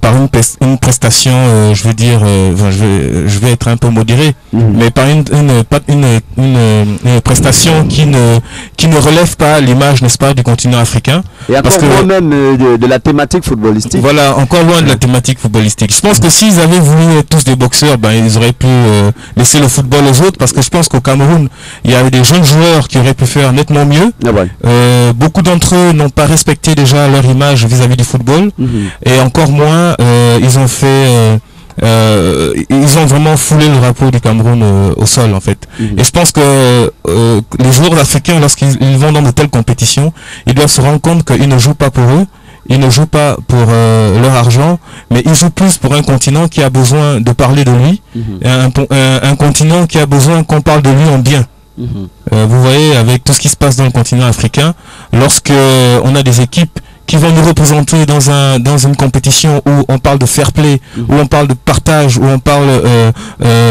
par une prestation, je veux dire, je vais être un peu modéré, mais par une prestation qui ne relève pas l'image, n'est-ce pas, du continent africain. Et encore loin même de la thématique footballistique. Voilà, encore loin de la thématique footballistique. Je pense que s'ils avaient voulu être tous des boxeurs, ben ils auraient pu laisser le football aux autres, parce que je pense qu'au Cameroun, il y avait des jeunes joueurs qui auraient pu faire nettement mieux. Ah ouais. Beaucoup d'entre eux n'ont pas respecté déjà leur image vis-à-vis du football, et encore moins, ils ont vraiment foulé le drapeau du Cameroun au sol en fait. Et je pense que les joueurs africains, lorsqu'ils vont dans de telles compétitions, ils doivent se rendre compte qu'ils ne jouent pas pour eux, ils ne jouent pas pour leur argent, mais ils jouent plus pour un continent qui a besoin de parler de lui, un continent qui a besoin qu'on parle de lui en bien. Vous voyez, avec tout ce qui se passe dans le continent africain, lorsque on a des équipes qui vont nous représenter dans une compétition où on parle de fair play, où on parle de partage, où on parle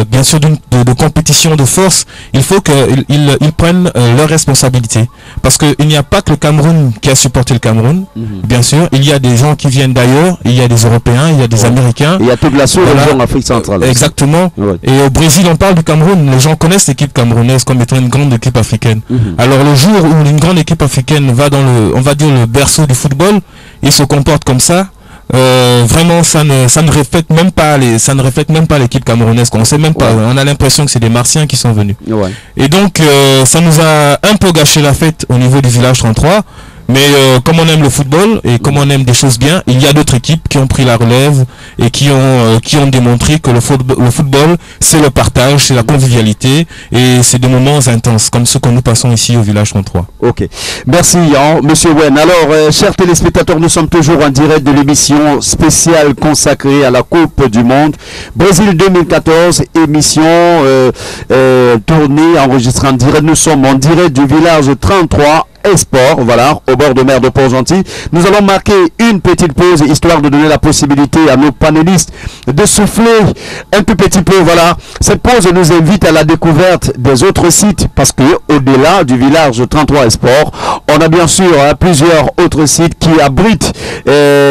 bien sûr de compétition de force, il faut qu'ils prennent leurs responsabilités. Parce qu'il n'y a pas que le Cameroun qui a supporté le Cameroun, bien sûr, il y a des gens qui viennent d'ailleurs, il y a des Européens, il y a des Américains. Il y a toute la sous-région Afrique centrale. Exactement. Ouais. Et au Brésil, on parle du Cameroun, les gens connaissent l'équipe camerounaise comme étant une grande équipe africaine. Alors le jour où une grande équipe africaine va dans on va dire le berceau du football, ils se comportent comme ça, vraiment ça ne reflète même pas l'équipe camerounaise, on sait même pas, on a l'impression que c'est des Martiens qui sont venus. Ouais. Et donc ça nous a un peu gâché la fête au niveau du village 33. Mais comme on aime le football et comme on aime des choses bien, il y a d'autres équipes qui ont pris la relève et qui ont démontré que le football, c'est le partage, c'est la convivialité et c'est des moments intenses comme ceux que nous passons ici au village 33. Ok, merci Monsieur Wen. Alors, chers téléspectateurs, nous sommes toujours en direct de l'émission spéciale consacrée à la Coupe du Monde Brésil 2014, émission tournée, enregistrée en direct. Nous sommes en direct du village 33. Sport, voilà, au bord de mer de Port-Gentil. Nous allons marquer une petite pause, histoire de donner la possibilité à nos panélistes de souffler un tout petit peu, voilà. Cette pause nous invite à la découverte des autres sites, parce que au-delà du village 33 Sport, on a bien sûr plusieurs autres sites qui abritent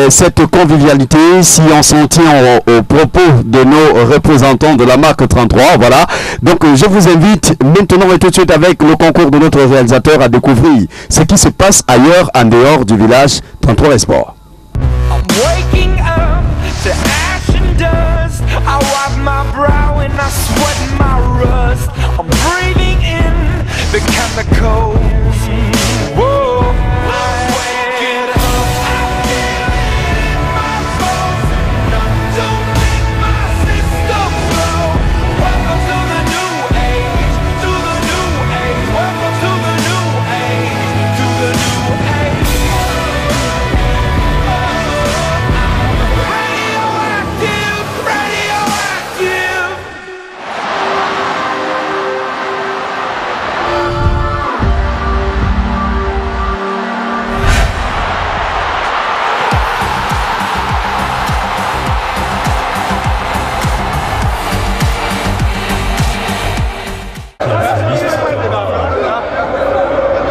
cette convivialité, si on s'en tient aux propos de nos représentants de la marque 33, voilà. Donc je vous invite maintenant et tout de suite avec le concours de notre réalisateur à découvrir ce qui se passe ailleurs en dehors du village 33 Sport. I'm waking up to ash and dust. I wipe my brow and I sweat my rust. I'm breathing in the chemicals. Whoa. I'm waking up. I feel it in my bones. Don't make my system blow. Welcome to the new age. To the new age. Welcome to the new age. To the new age. Radioactive, radioactive.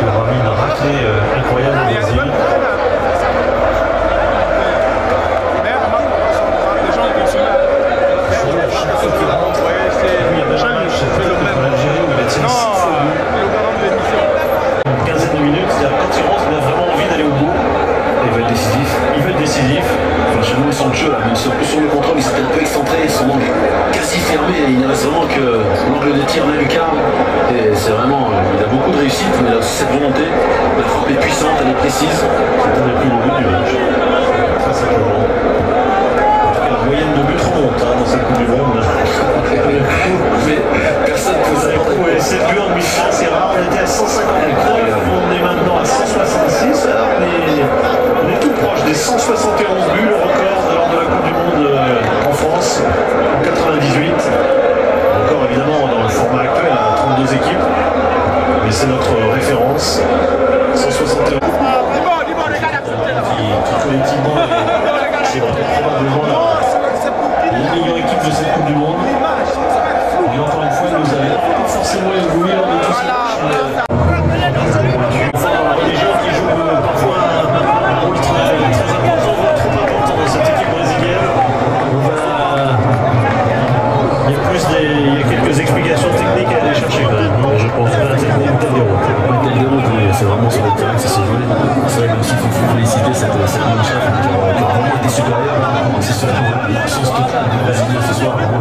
qui aura mis une raclée incroyable au Brésil. Une quinzaine de minutes, c'est-à-dire quand il rentre, il a vraiment envie d'aller au bout. Et il veut être décisif. Il veut être décisif. Enfin, chez nous, son jeu, là, même sur le contrôle, il s'est un peu excentré, son angle quasi fermé. Il ne reste vraiment que l'angle de tir d'un lucarne. Et c'est vraiment, il a beaucoup de réussite, mais il a aussi cette volonté. La frappe est puissante, elle est précise. C'est un des plus beaux buts du match. Très simplement. La moyenne de buts remonte dans cette Coupe du Monde. Mais personne ne peut s'attendre. 7 buts en demi-finale, c'est rare. On était à 153, on est maintenant à 166. Alors on est tout proche des 171 buts, le record lors de la Coupe du Monde en cette manche-là qui a vraiment été supérieure. C'est surtout l'absence des Brésiliens ce soir qui a vraiment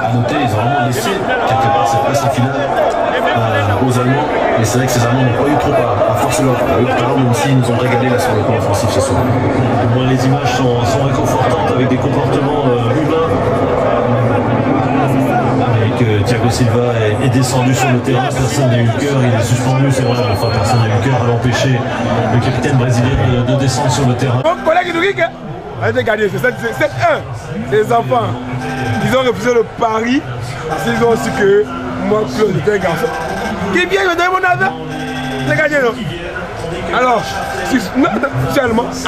à noter. Ils ont vraiment laissé quelque part cette place en finale aux Allemands. Et c'est vrai que ces Allemands n'ont pas eu trop à forcer leur talent, même s'ils nous ont régalé là sur le plan offensif ce soir. Au moins les images sont réconfortantes avec des comportements humains. Avec Thiago Silva est descendu sur le terrain, personne n'a eu le cœur, il est suspendu, c'est vrai, enfin personne n'a eu le cœur à l'empêcher, le capitaine brésilien de descendre sur le terrain. Mon collègue Nourique a été gagné, c'est 7-1. Les enfants, ils ont refusé le pari parce qu'ils ont su que moi, Claude, j'étais un garçon. Qui vient, je donne mon avis. J'ai gagné, non? Alors, si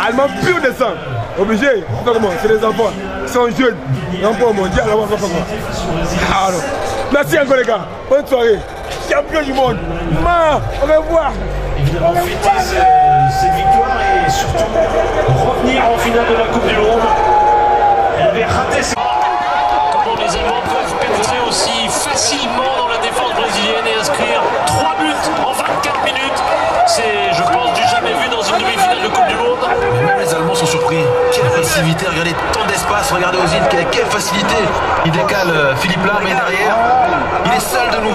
allemand pur de sang. Obligé, c'est les enfants. Ils sont jeunes. Ils n'ont pas au mondial, alors on va faire quoi? Alors, merci encore les gars. Bonne soirée. Champion du monde. Au revoir. Évidemment, fêter cette victoire et surtout revenir en finale de la Coupe du Monde. Elle avait raté ses... Comment les Allemands peuvent pénétrer aussi facilement dans la défense brésilienne et inscrire 3 buts en 24 minutes. C'est, je pense, du jamais vu dans une demi-finale de Coupe du Monde. Mais même les Allemands sont surpris. Quelle agressivité, regardez tant d'espace, regardez Ozil, quelle facilité. Il décale Philippe Lahm, mais derrière, il est seul de nous.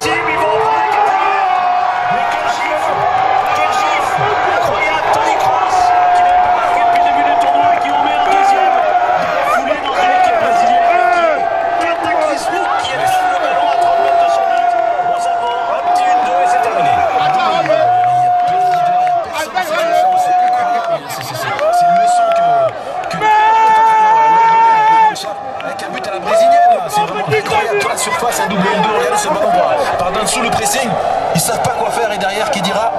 Surface, un double 1-2, regardez ce ballon par dessous le pressing, ils savent pas quoi faire et derrière qui dira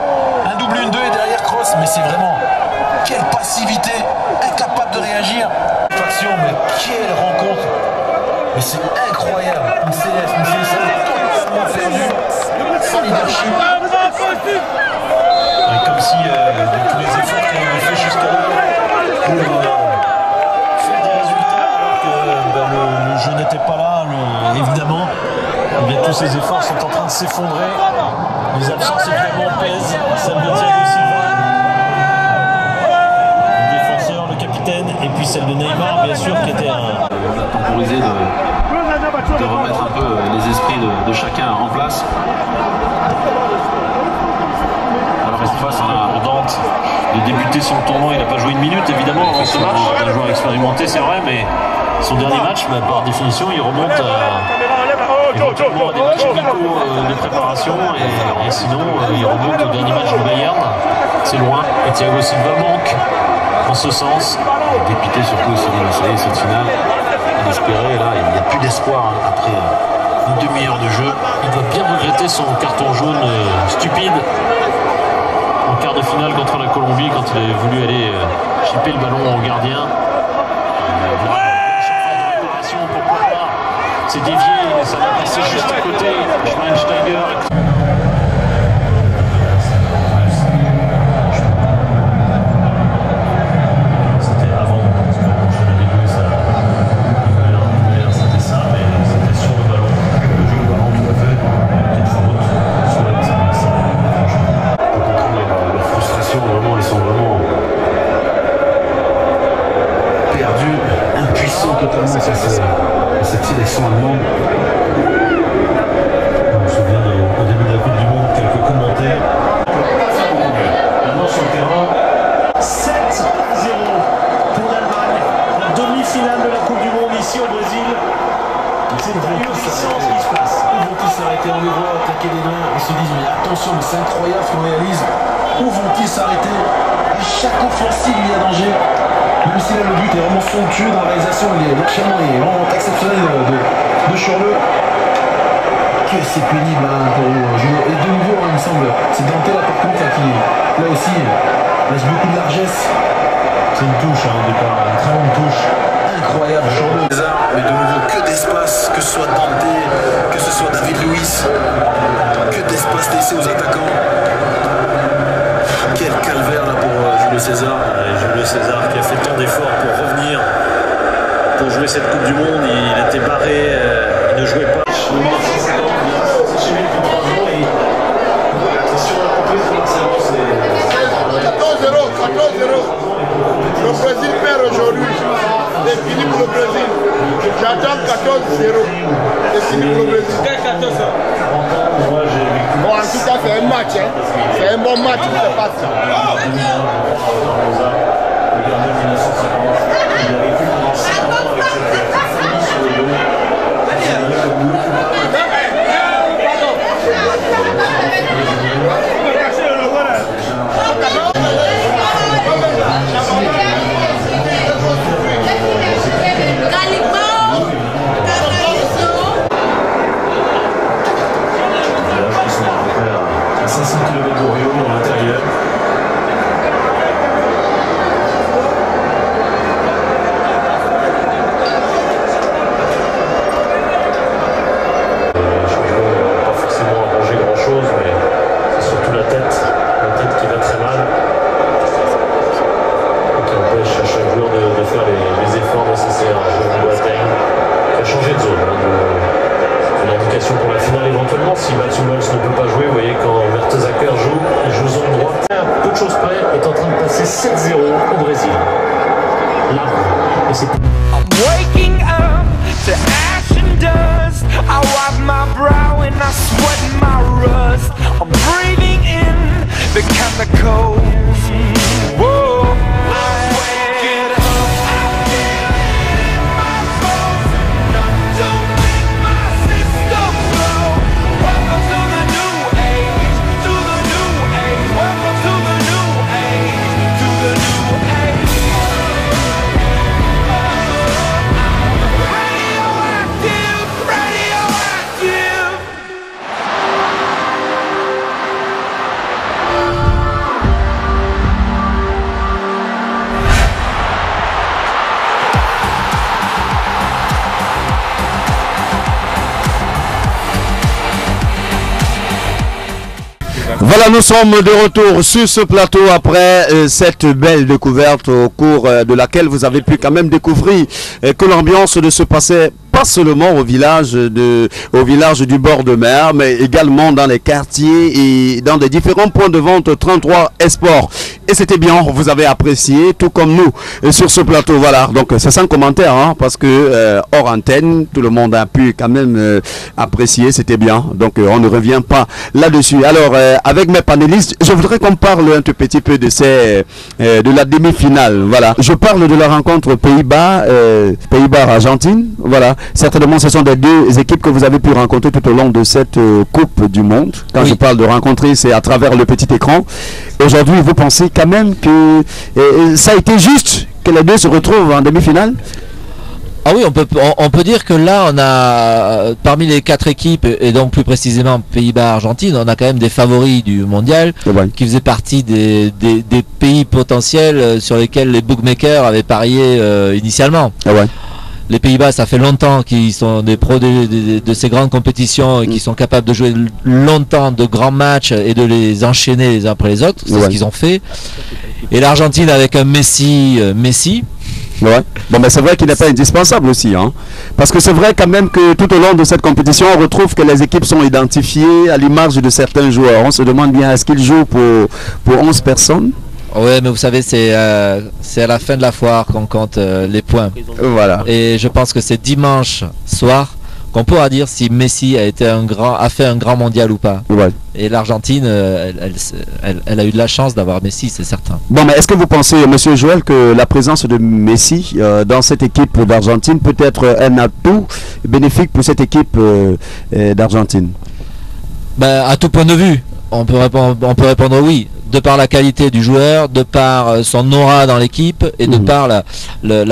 un double 1-2 et derrière cross, mais c'est vraiment quelle passivité, incapable de réagir. Mais quelle rencontre, mais c'est incroyable, une céleste totalement perdue, sans leadership. Et comme si de tous les efforts qu'on avait fait jusqu'à là pour faire des résultats alors que le jeu n'était pas là. Évidemment, eh bien, tous ces efforts sont en train de s'effondrer. Les absences évidemment pèsent. Celle de Thiago Silva, le défenseur, le capitaine, et puis celle de Neymar, bien sûr, qui était un... On a temporisé de remettre un peu les esprits de chacun en place. Alors en face, on a Dante, de débuter son tournoi. Il n'a pas joué une minute, évidemment, avant ce match. C'est un joueur expérimenté, c'est vrai, mais son dernier match, par définition, il remonte éventuellement à des matchs amicaux de préparation et sinon il remonte au dernier match du Bayern. C'est loin et Thiago Silva manque en ce sens. Dépité surtout aussi de cette finale. Inespéré, là il n'y a plus d'espoir après une demi-heure de jeu. Il doit bien regretter son carton jaune stupide en quart de finale contre la Colombie quand il a voulu aller chipper le ballon au gardien. C'est dévié, ça va passer juste à côté. Schweinsteiger. C'était avant, parce que au début, c'était ça, mais c'était sur le ballon. Le jeu au ballon, tout à fait. Et de faute, souhaite. On peut comprendre leur frustration, vraiment, ils sont vraiment perdus, impuissants totalement face à cette sélection allemande. On se souvient au début de la Coupe du Monde, quelques commentaires. Maintenant sur le terrain, 7-0 pour l'Allemagne, la demi-finale de la Coupe du Monde ici au Brésil. C'est ahurissant ce qui se passe. Où vont-ils s'arrêter? On les voit attaquer des mains, ils se disent mais attention, mais c'est incroyable ce qu'on réalise. Où vont-ils s'arrêter? À chaque offensive il y a danger. Même si là le but est vraiment somptueux dans la réalisation, l'enchaînement est vraiment exceptionnel de Chorleux. Que c'est pénible pour jouer. Et de nouveau, il me semble, c'est Dante là par contre qui, là aussi, laisse beaucoup de largesse. C'est une touche au départ, une très longue touche. Incroyable, Chorleux. Mais de nouveau, que d'espace, que ce soit Dante, que ce soit David Luiz, que d'espace laissé aux attaquants. Quel calvaire là pour Julio César. Julio César qui a fait tant d'efforts pour revenir, pour jouer cette Coupe du Monde. Il était barré, il ne jouait pas. C'est sûr, la compétition, c'est Le Brésil perd aujourd'hui. C'est fini pour le Brésil. J'attends 14-0. C'est fini pour le Brésil. Quel 14 ça? Bon, en tout cas, c'est un match. Hein. C'est un bon match qui se passe. I'm waking up to ash and dust. I wipe my brow and I sweat my rust. I'm breathing in the chemicals. Whoa. I'm waking up. I feel it in my bones. Enough to make my system blow. Welcome to the new age. To the new age. Welcome to the new age. To the new age. Voilà, nous sommes de retour sur ce plateau après cette belle découverte au cours de laquelle vous avez pu quand même découvrir que l'ambiance ne se passait pas seulement au village du bord de mer, mais également dans les quartiers et dans des différents points de vente 33 Esport. Et c'était bien, vous avez apprécié, tout comme nous, sur ce plateau. Voilà, donc c'est sans commentaire, hein, parce que hors antenne, tout le monde a pu quand même apprécier, c'était bien. Donc on ne revient pas là-dessus. Alors, avec mes panélistes, je voudrais qu'on parle un tout petit peu de la demi-finale. Voilà, je parle de la rencontre Pays-Bas-Argentine. Voilà, certainement ce sont des deux équipes que vous avez pu rencontrer tout au long de cette Coupe du Monde. Quand je parle de rencontrer, c'est à travers le petit écran. Aujourd'hui, vous pensez quand même que ça a été juste que les deux se retrouvent en demi-finale? Ah oui, on peut dire que là, on a, parmi les quatre équipes, et donc plus précisément Pays-Bas-Argentine, on a quand même des favoris du mondial qui faisaient partie des pays potentiels sur lesquels les bookmakers avaient parié initialement. Les Pays-Bas, ça fait longtemps qu'ils sont des pros de ces grandes compétitions et qui sont capables de jouer longtemps de grands matchs et de les enchaîner les uns après les autres. C'est ce qu'ils ont fait. Et l'Argentine avec un Messi. Ouais. Bon, mais c'est vrai qu'il n'est pas indispensable aussi, hein. Parce que c'est vrai quand même que tout au long de cette compétition, on retrouve que les équipes sont identifiées à l'image de certains joueurs. On se demande bien, est-ce qu'ils jouent pour 11 personnes? Oui, mais vous savez, c'est à la fin de la foire qu'on compte les points. Voilà. Et je pense que c'est dimanche soir qu'on pourra dire si Messi a fait un grand mondial ou pas. Ouais. Et l'Argentine, elle a eu de la chance d'avoir Messi, c'est certain. Bon, mais est-ce que vous pensez, monsieur Joël, que la présence de Messi dans cette équipe d'Argentine peut être un atout bénéfique pour cette équipe d'Argentine? Ben, à tout point de vue, on peut répondre oui. De par la qualité du joueur, de par son aura dans l'équipe et de par la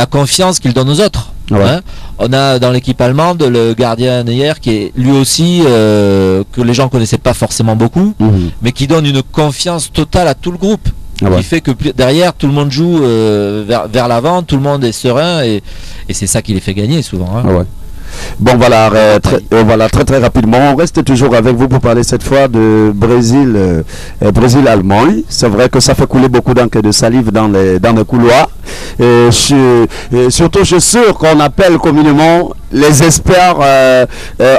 confiance qu'il donne aux autres. Hein. On a dans l'équipe allemande le gardien Neuer qui est lui aussi que les gens connaissaient pas forcément beaucoup, mais qui donne une confiance totale à tout le groupe. Qui fait que derrière tout le monde joue vers l'avant, tout le monde est serein et c'est ça qui les fait gagner souvent. Hein. Bon, voilà, très rapidement, on reste toujours avec vous pour parler cette fois de Brésil-Allemagne. C'est vrai que ça fait couler beaucoup d'encre de salive dans les couloirs. Surtout ceux qu'on appelle communément les experts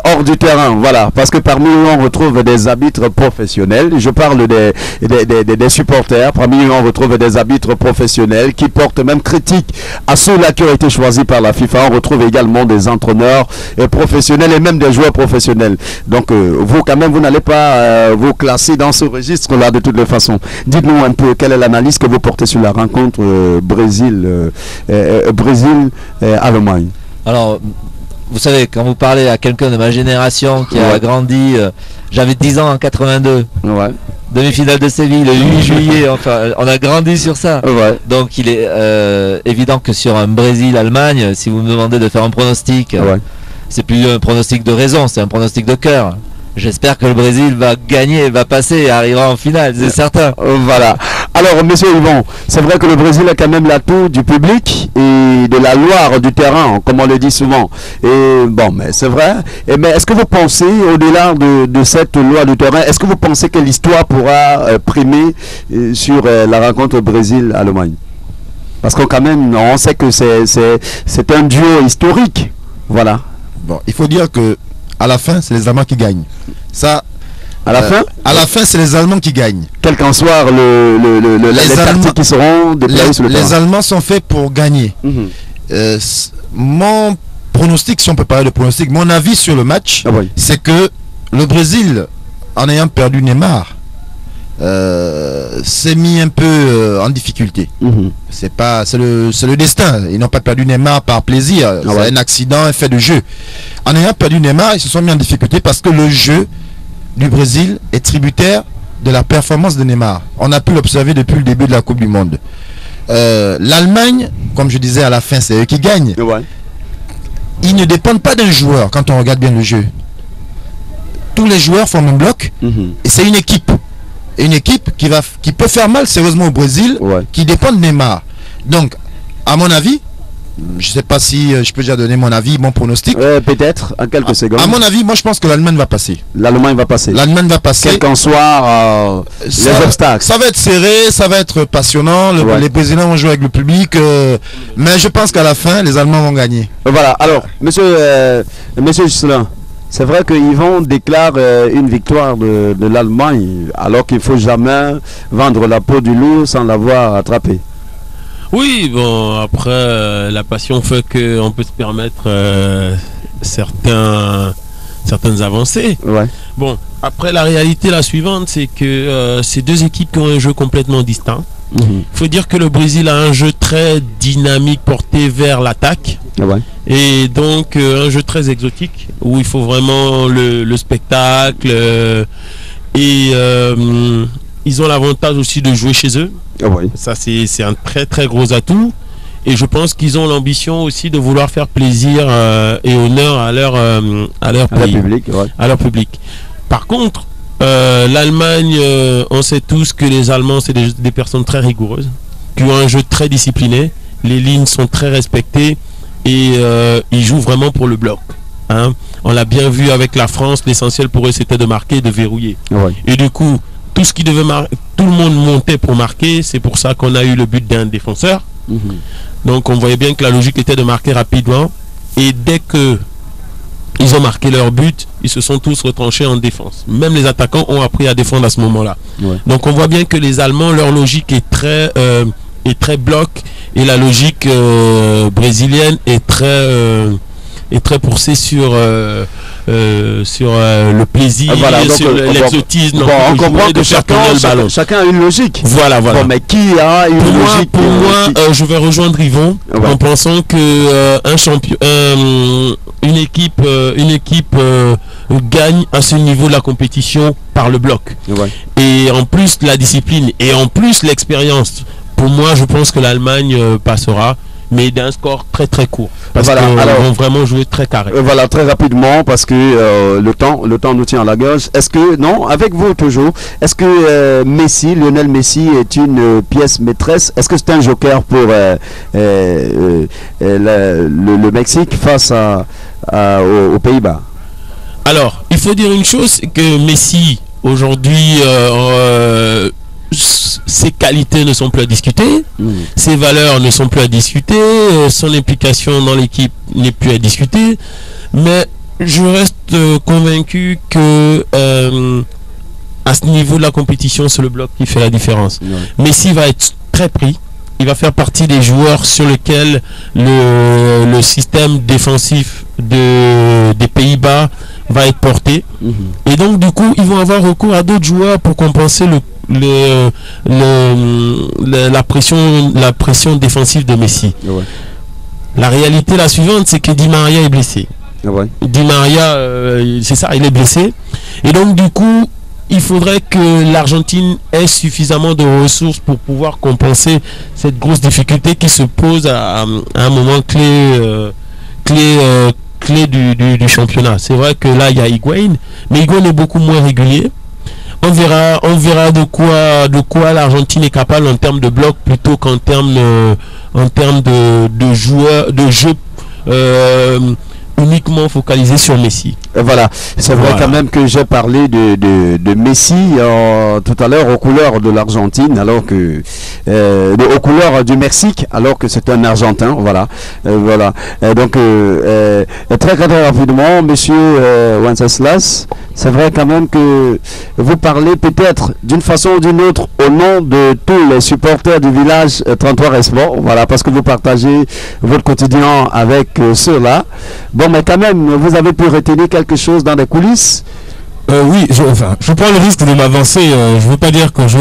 hors du terrain, voilà, parce que parmi eux on retrouve des arbitres professionnels. Je parle des supporters. Parmi eux on retrouve des arbitres professionnels qui portent même critique à ceux-là qui ont été choisis par la FIFA. On retrouve également des entraîneurs professionnels et même des joueurs professionnels. Donc vous quand même, vous n'allez pas vous classer dans ce registre-là de toutes les façons. Dites-nous un peu quelle est l'analyse que vous portez sur la rencontre Brésil-Allemagne. Alors, vous savez, quand vous parlez à quelqu'un de ma génération qui a grandi, j'avais 10 ans en 82. Ouais. Demi-finale de Séville le 8 juillet, enfin, on a grandi sur ça. Ouais. Donc il est évident que sur un Brésil-Allemagne, si vous me demandez de faire un pronostic, c'est plus un pronostic de raison, c'est un pronostic de cœur. J'espère que le Brésil va gagner, va passer et arrivera en finale, c'est certain. Voilà. Alors, monsieur Yvon, c'est vrai que le Brésil a quand même l'atout du public et de la Loire du terrain, comme on le dit souvent. Et bon, mais c'est vrai. Mais est-ce que vous pensez, au-delà de cette loi du terrain, est-ce que vous pensez que l'histoire pourra primer sur la rencontre Brésil-Allemagne? Parce que quand même, on sait que c'est un duo historique. Voilà. Bon, il faut dire que à la fin, c'est les Allemands qui gagnent. Ça, à la fin, c'est les Allemands qui gagnent. Quel qu'en soit les parties qui seront déployées sur le terrain. Les Allemands sont faits pour gagner. Mon pronostic, si on peut parler de pronostic, mon avis sur le match, c'est que le Brésil, en ayant perdu Neymar, s'est mis un peu en difficulté. C'est le destin. Ils n'ont pas perdu Neymar par plaisir. C'est un accident, un fait de jeu. En ayant perdu Neymar, ils se sont mis en difficulté parce que le jeu du Brésil est tributaire de la performance de Neymar. On a pu l'observer depuis le début de la Coupe du Monde. L'Allemagne, comme je disais à la fin, c'est eux qui gagnent. Ils ne dépendent pas d'un joueur quand on regarde bien le jeu. Tous les joueurs forment un bloc et c'est une équipe. Une équipe qui peut faire mal sérieusement au Brésil, qui dépend de Neymar. Donc, à mon avis, je ne sais pas si je peux déjà donner mon avis, mon pronostic. Peut-être, en quelques secondes. À mon avis, moi je pense que l'Allemagne va passer. L'Allemagne va passer. L'Allemagne va passer. Quel qu'en soit les obstacles. Ça va être serré, ça va être passionnant. Les Brésiliens vont jouer avec le public. Mais je pense qu'à la fin, les Allemands vont gagner. Voilà, alors, monsieur Juscelin, c'est vrai que Yvon déclare une victoire de l'Allemagne, alors qu'il ne faut jamais vendre la peau du loup sans l'avoir attrapé. Oui, bon, après, la passion fait qu'on peut se permettre certaines avancées. Bon, après, la réalité, la suivante, c'est que ces deux équipes qui ont un jeu complètement distinct. Il faut dire que le Brésil a un jeu très dynamique porté vers l'attaque. Et donc un jeu très exotique où il faut vraiment le spectacle et ils ont l'avantage aussi de jouer chez eux. Ça c'est un très très gros atout et je pense qu'ils ont l'ambition aussi de vouloir faire plaisir et honneur à leur pays, à leur public. Par contre l'Allemagne, on sait tous que les Allemands c'est des personnes très rigoureuses qui ont un jeu très discipliné, les lignes sont très respectées et ils jouent vraiment pour le bloc. On l'a bien vu avec la France, l'essentiel pour eux c'était de marquer, de verrouiller. Et du coup, tout ce qui devait tout le monde montait pour marquer, c'est pour ça qu'on a eu le but d'un défenseur. Donc on voyait bien que la logique était de marquer rapidement et dès que ils ont marqué leur but, ils se sont tous retranchés en défense. Même les attaquants ont appris à défendre à ce moment-là. Donc on voit bien que les Allemands, leur logique est très bloc et la logique brésilienne est très poussée sur le plaisir, sur l'exotisme. On comprend que chacun a une logique. Voilà. Bon, mais qui a une logique? Pour moi, je vais rejoindre Yvon en pensant que une équipe gagne à ce niveau de la compétition par le bloc. Et en plus la discipline et en plus l'expérience. Pour moi, je pense que l'Allemagne passera, mais d'un score très très court. Parce qu'ils vont vraiment jouer très carré. Voilà, très rapidement, parce que le temps nous tient à la gorge. Est-ce que, non, avec vous toujours, est-ce que Lionel Messi est une pièce maîtresse? Est-ce que c'est un joker pour le Mexique face aux Pays-Bas? Alors, il faut dire une chose, que Messi, aujourd'hui, ses qualités ne sont plus à discuter, ses valeurs ne sont plus à discuter, son implication dans l'équipe n'est plus à discuter, mais je reste convaincu que à ce niveau de la compétition, c'est le bloc qui fait la différence. Messi va être très pris. Il va faire partie des joueurs sur lesquels le système défensif des Pays-Bas va être porté. Et donc, du coup, ils vont avoir recours à d'autres joueurs pour compenser la pression défensive de Messi. La réalité, la suivante, c'est que Di Maria est blessé. Di Maria, c'est ça, il est blessé. Et donc, du coup, il faudrait que l'Argentine ait suffisamment de ressources pour pouvoir compenser cette grosse difficulté qui se pose à un moment clé du championnat. C'est vrai que là il y a Higuaín, mais Higuaín est beaucoup moins régulier. On verra de quoi l'Argentine est capable en termes de bloc plutôt qu'en termes de joueurs, de jeu uniquement focalisé sur Messi. Voilà, c'est vrai quand même que j'ai parlé de Messi tout à l'heure aux couleurs de l'Argentine, alors que aux couleurs du Mexique, alors que c'est un Argentin. Voilà, voilà. Donc très rapidement, Monsieur Wenceslas, c'est vrai quand même que vous parlez peut-être d'une façon ou d'une autre au nom de tous les supporters du village 33 Esport. Voilà, parce que vous partagez votre quotidien avec ceux-là. Bon, mais quand même, vous avez pu retenir quelque chose dans les coulisses? Oui, je prends le risque de m'avancer. Je ne veux pas dire que je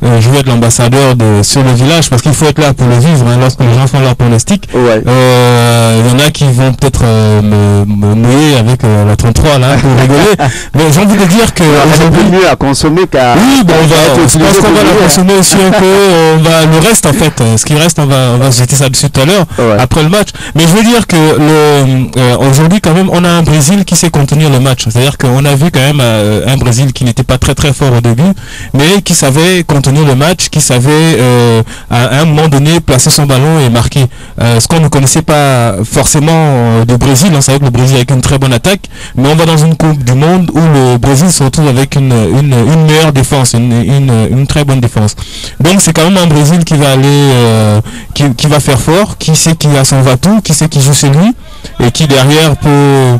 veux être l'ambassadeur sur le village, parce qu'il faut être là pour le vivre. Lorsque les gens font leur pronostic, il y en a qui vont peut-être me mouiller avec la 33 là pour rigoler. Mais j'ai envie de dire que aujourd'hui mieux à consommer qu'à. Oui, bon, je pense qu'on va la consommer aussi un peu. Le reste en fait, ce qui reste, on va se jeter ça dessus tout à l'heure après le match. Mais je veux dire que aujourd'hui quand même, on a un Brésil qui sait contenir le match. C'est-à-dire qu'on a vu quand même un Brésil qui n'était pas très fort au début, mais qui savait contenir le match, qui savait à un moment donné placer son ballon et marquer. Ce qu'on ne connaissait pas forcément du Brésil. On savait que le Brésil avec une très bonne attaque, mais on va dans une coupe du monde où le Brésil se retrouve avec une meilleure défense, une très bonne défense. Donc c'est quand même un Brésil qui va aller qui va faire fort, qui sait qu'il a son va-tout, qui sait qu'il joue chez lui et qui derrière peut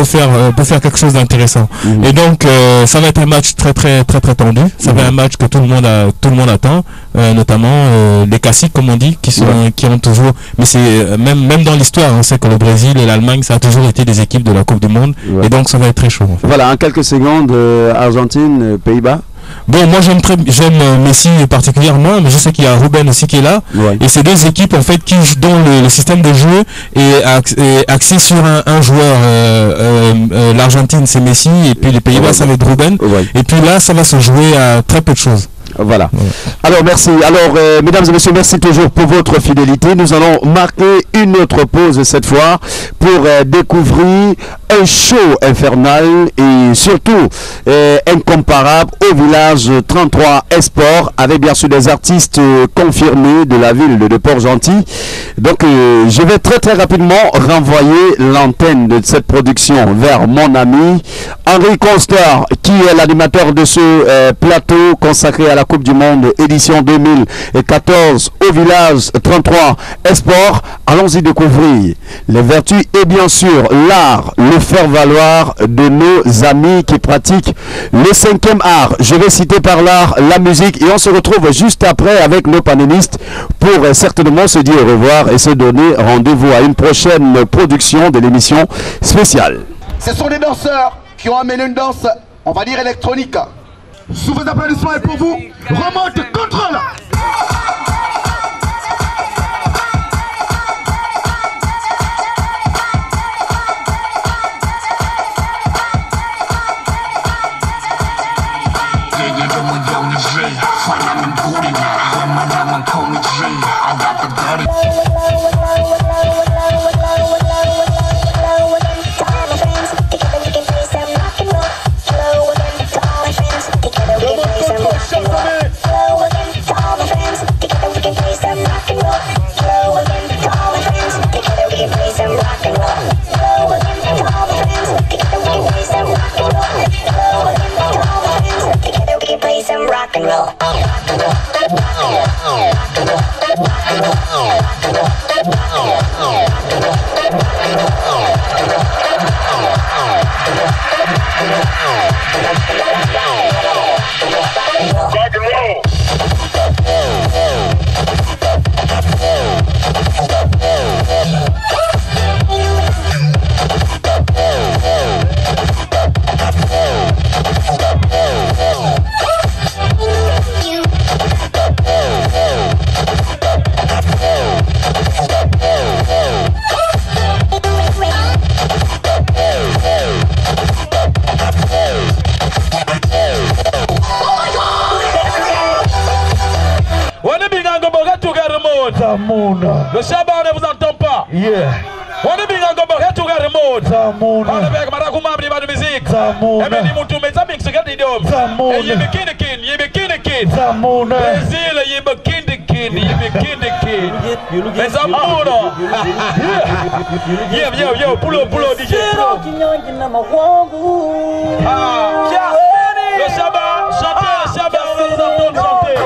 faire quelque chose d'intéressant. Et donc ça va être un match très tendu. Ça va être un match que tout le monde attend, notamment les classiques comme on dit, qui ont toujours, mais c'est même dans l'histoire, on sait que le Brésil et l'Allemagne, ça a toujours été des équipes de la Coupe du Monde, et donc ça va être très chaud en fait. Voilà, en quelques secondes, Argentine, Pays-Bas. Bon, moi j'aime Messi particulièrement, mais je sais qu'il y a Ruben aussi qui est là. Et ces deux équipes en fait dont le système de jeu est axé sur un joueur. L'Argentine c'est Messi, et puis les Pays-Bas ça va être Ruben. Et puis là ça va se jouer à très peu de choses. Voilà. Alors merci. Alors mesdames et messieurs, merci toujours pour votre fidélité. Nous allons marquer une autre pause cette fois pour découvrir un show infernal et surtout incomparable au village 33 Esport, avec bien sûr des artistes confirmés de la ville de Port-Gentil. Donc je vais très rapidement renvoyer l'antenne de cette production vers mon ami Henri Constant, qui est l'animateur de ce plateau consacré à la Coupe du Monde édition 2014 au village 33 Esport. Allons-y découvrir les vertus et bien sûr l'art, le faire-valoir de nos amis qui pratiquent le 5e art. Je vais citer par l'art la musique, et on se retrouve juste après avec nos panélistes pour certainement se dire au revoir et se donner rendez-vous à une prochaine production de l'émission spéciale. Ce sont des danseurs qui ont amené une danse, on va dire électronique. Sous vos applaudissements et pour vous, remonte contrôle. Play some rock Le Shabba ne vous entend pas. Yeah. On est bien encore à tout le monde. On est avec Marakou Mabdi de musique. Et bien, nous tous mes amis qui se gardent d'homme. Et il y a Bikini Kid, il y a Bikini Kid. Brésil, il y a Bikini Kid, il y a Bikini Kid. Mes amours. Yo, pulo, DJ. Le Shabba, chantez, le Shabba, on vous entend chanter.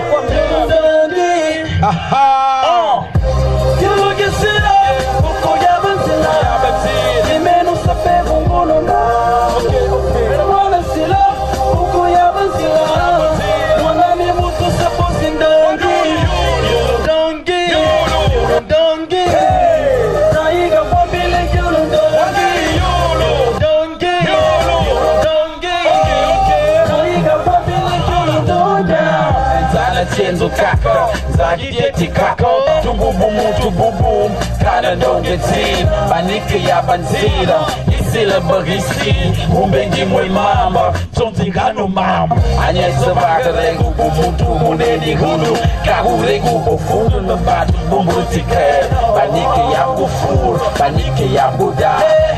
Zagideti kako, tububum, kana dongeti, banike ya banzira, isila bagisi, umbengi mwe mamba, tontingano mamba, anyesa bakare gubumuntu muneni hudu, kahure gubufundu nabatu bumbrutike, banike ya bufur, banike ya buda,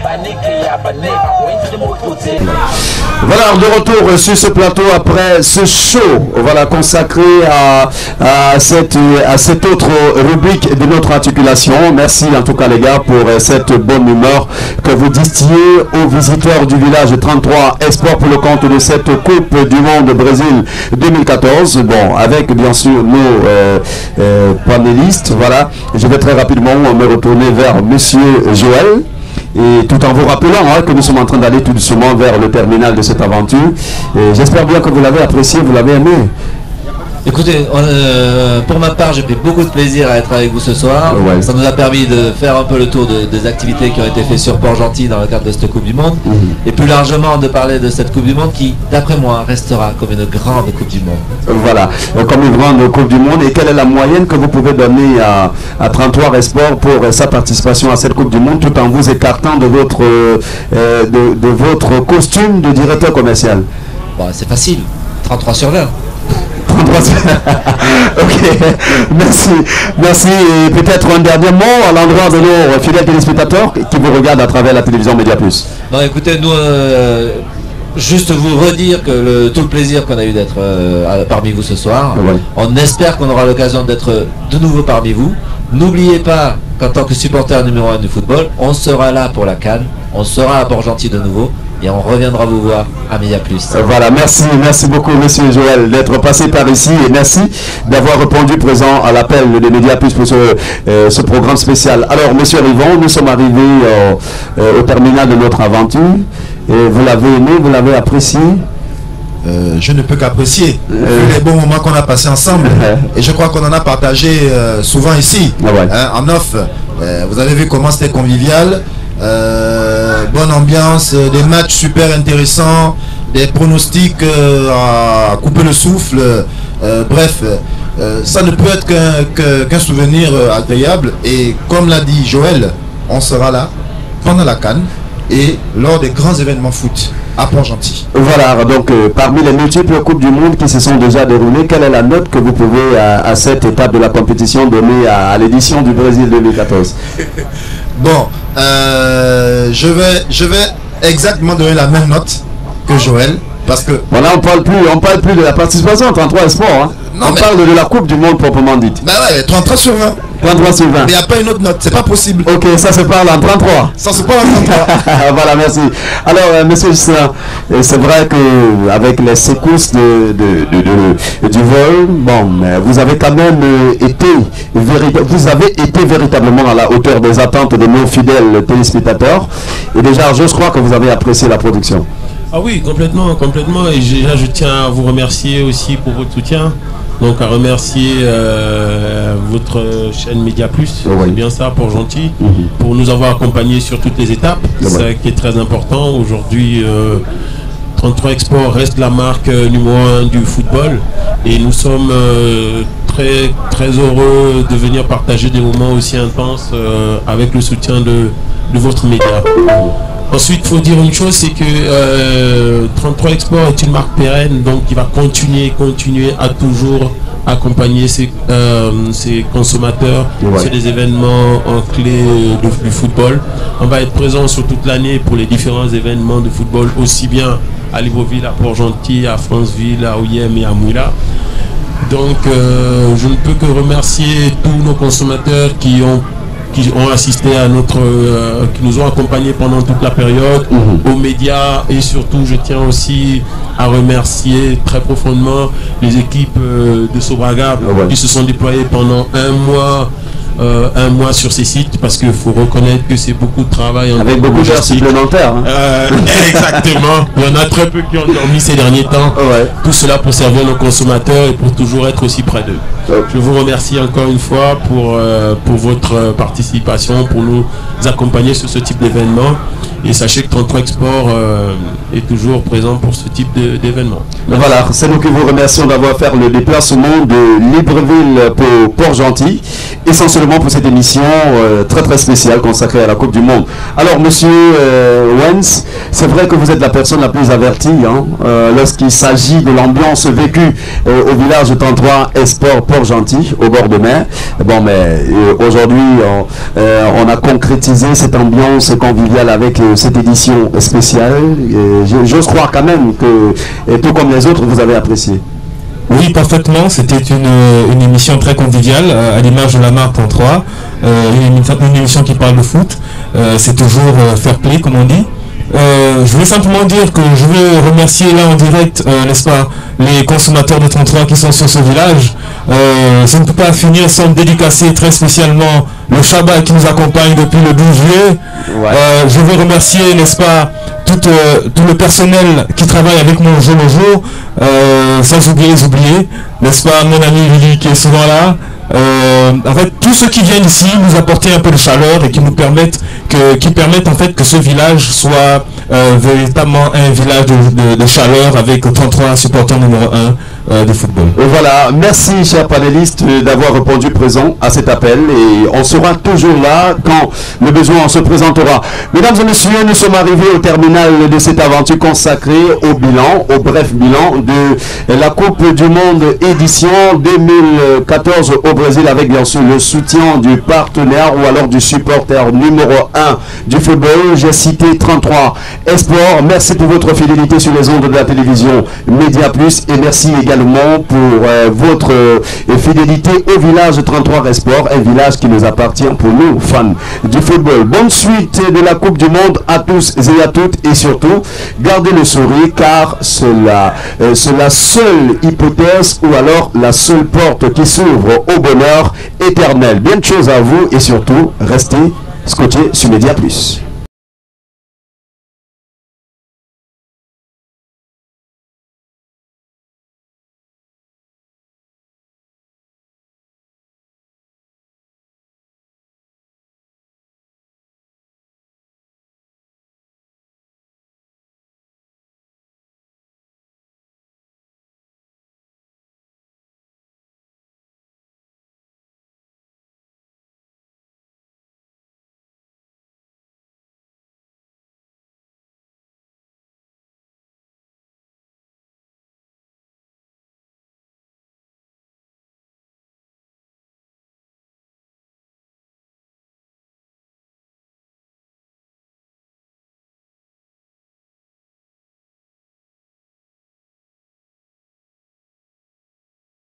banike ya baneba, wenzi mututi. Voilà, de retour sur ce plateau après ce show, voilà, consacré à cette autre rubrique de notre articulation. Merci en tout cas les gars pour cette bonne humeur que vous distillez aux visiteurs du village 33 Espoir pour le compte de cette Coupe du Monde Brésil 2014. Bon, avec bien sûr nos panélistes, voilà. Je vais très rapidement me retourner vers Monsieur Joël. Et tout en vous rappelant que nous sommes en train d'aller tout doucement vers le terminal de cette aventure. J'espère bien que vous l'avez apprécié, vous l'avez aimé. Écoutez, pour ma part, j'ai pris beaucoup de plaisir à être avec vous ce soir. Ouais. Ça nous a permis de faire un peu le tour des activités qui ont été faites sur Port-Gentil dans le cadre de cette Coupe du Monde. Et plus largement de parler de cette Coupe du Monde qui, d'après moi, restera comme une grande Coupe du Monde. Voilà, comme une grande Coupe du Monde. Et quelle est la moyenne que vous pouvez donner à 33 Esport pour sa participation à cette Coupe du Monde tout en vous écartant de votre costume de directeur commercial? Bon, c'est facile, 33 sur 20. Ok, merci. Et peut-être un dernier mot à l'endroit de nos fidèles téléspectateurs qui vous regardent à travers la télévision Média Plus. Non, écoutez, nous, juste vous redire que tout le plaisir qu'on a eu d'être parmi vous ce soir. Ouais. On espère qu'on aura l'occasion d'être de nouveau parmi vous. N'oubliez pas qu'en tant que supporter numéro 1 du football, on sera là pour la CAN, on sera à Port-Gentil de nouveau. Et on reviendra vous voir à Média Plus. Voilà, merci beaucoup Monsieur Joël d'être passé par ici et merci d'avoir répondu présent à l'appel de Média Plus pour ce programme spécial. Alors Monsieur Rivon, nous sommes arrivés au terminal de notre aventure. Et vous l'avez aimé, vous l'avez apprécié? Je ne peux qu'apprécier les bons moments qu'on a passés ensemble. Et je crois qu'on en a partagé souvent ici, en off. Vous avez vu comment c'était convivial. Bonne ambiance, des matchs super intéressants, des pronostics à couper le souffle, bref, ça ne peut être qu'un souvenir agréable. Et comme l'a dit Joël, on sera là pendant la CAN et lors des grands événements foot à Port-Gentil. Voilà, donc parmi les multiples Coupes du Monde qui se sont déjà déroulées, quelle est la note que vous pouvez à cette étape de la compétition donner à l'édition du Brésil 2014? Bon, je vais exactement donner la même note que Joël. Parce que... Bon, là, on parle plus de la participation en 33 Sport. Hein. On parle de la Coupe du Monde proprement dite. Bah ouais, 33 sur 20. 33 sur 20. Mais il n'y a pas une autre note, c'est pas possible. Ok, ça se parle en 33. Ça se parle en 33. Voilà, merci. Alors, monsieur Justin, c'est vrai qu'avec les secousses du vol, bon, vous avez quand même été véritablement à la hauteur des attentes de nos fidèles téléspectateurs. Et déjà, je crois que vous avez apprécié la production. Ah oui, complètement. Et déjà, je tiens à vous remercier aussi pour votre soutien. Donc à remercier votre chaîne Média Plus, c'est bien ça, pour Gentil, pour nous avoir accompagnés sur toutes les étapes. C'est ça qui est très important. Aujourd'hui, 33 Export reste la marque numéro 1 du football. Et nous sommes très, très heureux de venir partager des moments aussi intenses avec le soutien de votre média. Ensuite, il faut dire une chose, c'est que 33 Export est une marque pérenne, donc qui va continuer à toujours accompagner ses consommateurs sur les événements clés du football. On va être présent sur toute l'année pour les différents événements de football, aussi bien à Libreville, à Port-Gentil, à Franceville, à Oyem et à Mouila. Donc, je ne peux que remercier tous nos consommateurs qui ont assisté à qui nous ont accompagnés pendant toute la période, aux médias, et surtout je tiens aussi à remercier très profondément les équipes de Sobraga qui se sont déployées pendant un mois sur ces sites, parce qu'il faut reconnaître que c'est beaucoup de travail. Avec beaucoup d'heures supplémentaires. Exactement. Il y en a très peu qui ont dormi ces derniers temps. Tout cela pour servir nos consommateurs et pour toujours être aussi près d'eux. Je vous remercie encore une fois pour votre participation, pour nous accompagner sur ce type d'événement. Et sachez que 33 Export est toujours présent pour ce type d'événement. Voilà, c'est nous qui vous remercions d'avoir fait le déplacement de Libreville pour Port-Gentil, essentiellement pour cette émission très très spéciale consacrée à la Coupe du Monde. Alors, monsieur Wens, c'est vrai que vous êtes la personne la plus avertie lorsqu'il s'agit de l'ambiance vécue au village de 33 Export Port-Gentil, au bord de mer. Bon, mais aujourd'hui, on a concrétisé cette ambiance conviviale avec cette édition spéciale. J'ose croire quand même que, tout comme les autres, vous avez apprécié. Oui, parfaitement. C'était une émission très conviviale, à l'image de la marque 33. Une émission qui parle de foot. C'est toujours fair play, comme on dit. Je voulais simplement dire que je veux remercier là en direct, n'est-ce pas, les consommateurs de 33 qui sont sur ce village. Je ne peux pas finir sans dédicacer très spécialement le Shabbat qui nous accompagne depuis le 12 juillet. Je veux remercier, n'est-ce pas, tout le personnel qui travaille avec moi au jour le jour, sans oublier les oubliés, n'est-ce pas, mon ami Lily qui est souvent là. En fait, tous ceux qui viennent ici nous apporter un peu de chaleur et qui nous permettent en fait que ce village soit véritablement un village de chaleur avec 33 supporters numéro 1 de football. Voilà, merci chers panélistes d'avoir répondu présent à cet appel, et on sera toujours là quand le besoin se présentera. Mesdames et messieurs, nous sommes arrivés au terminal de cette aventure consacrée au bref bilan de la Coupe du Monde édition 2014 au Brésil, avec bien sûr le soutien du partenaire ou alors du supporter numéro 1 du football. J'ai cité 33 Export. Merci pour votre fidélité sur les ondes de la télévision Média Plus, et merci également pour votre fidélité au village 33 Export, un village qui nous appartient pour nous, fans du football. Bonne suite de la Coupe du Monde à tous et à toutes, et surtout, gardez le sourire, car c'est la seule hypothèse ou alors la seule porte qui s'ouvre au bonheur éternel. Bien de choses à vous, et surtout, restez scotchés sur Média Plus.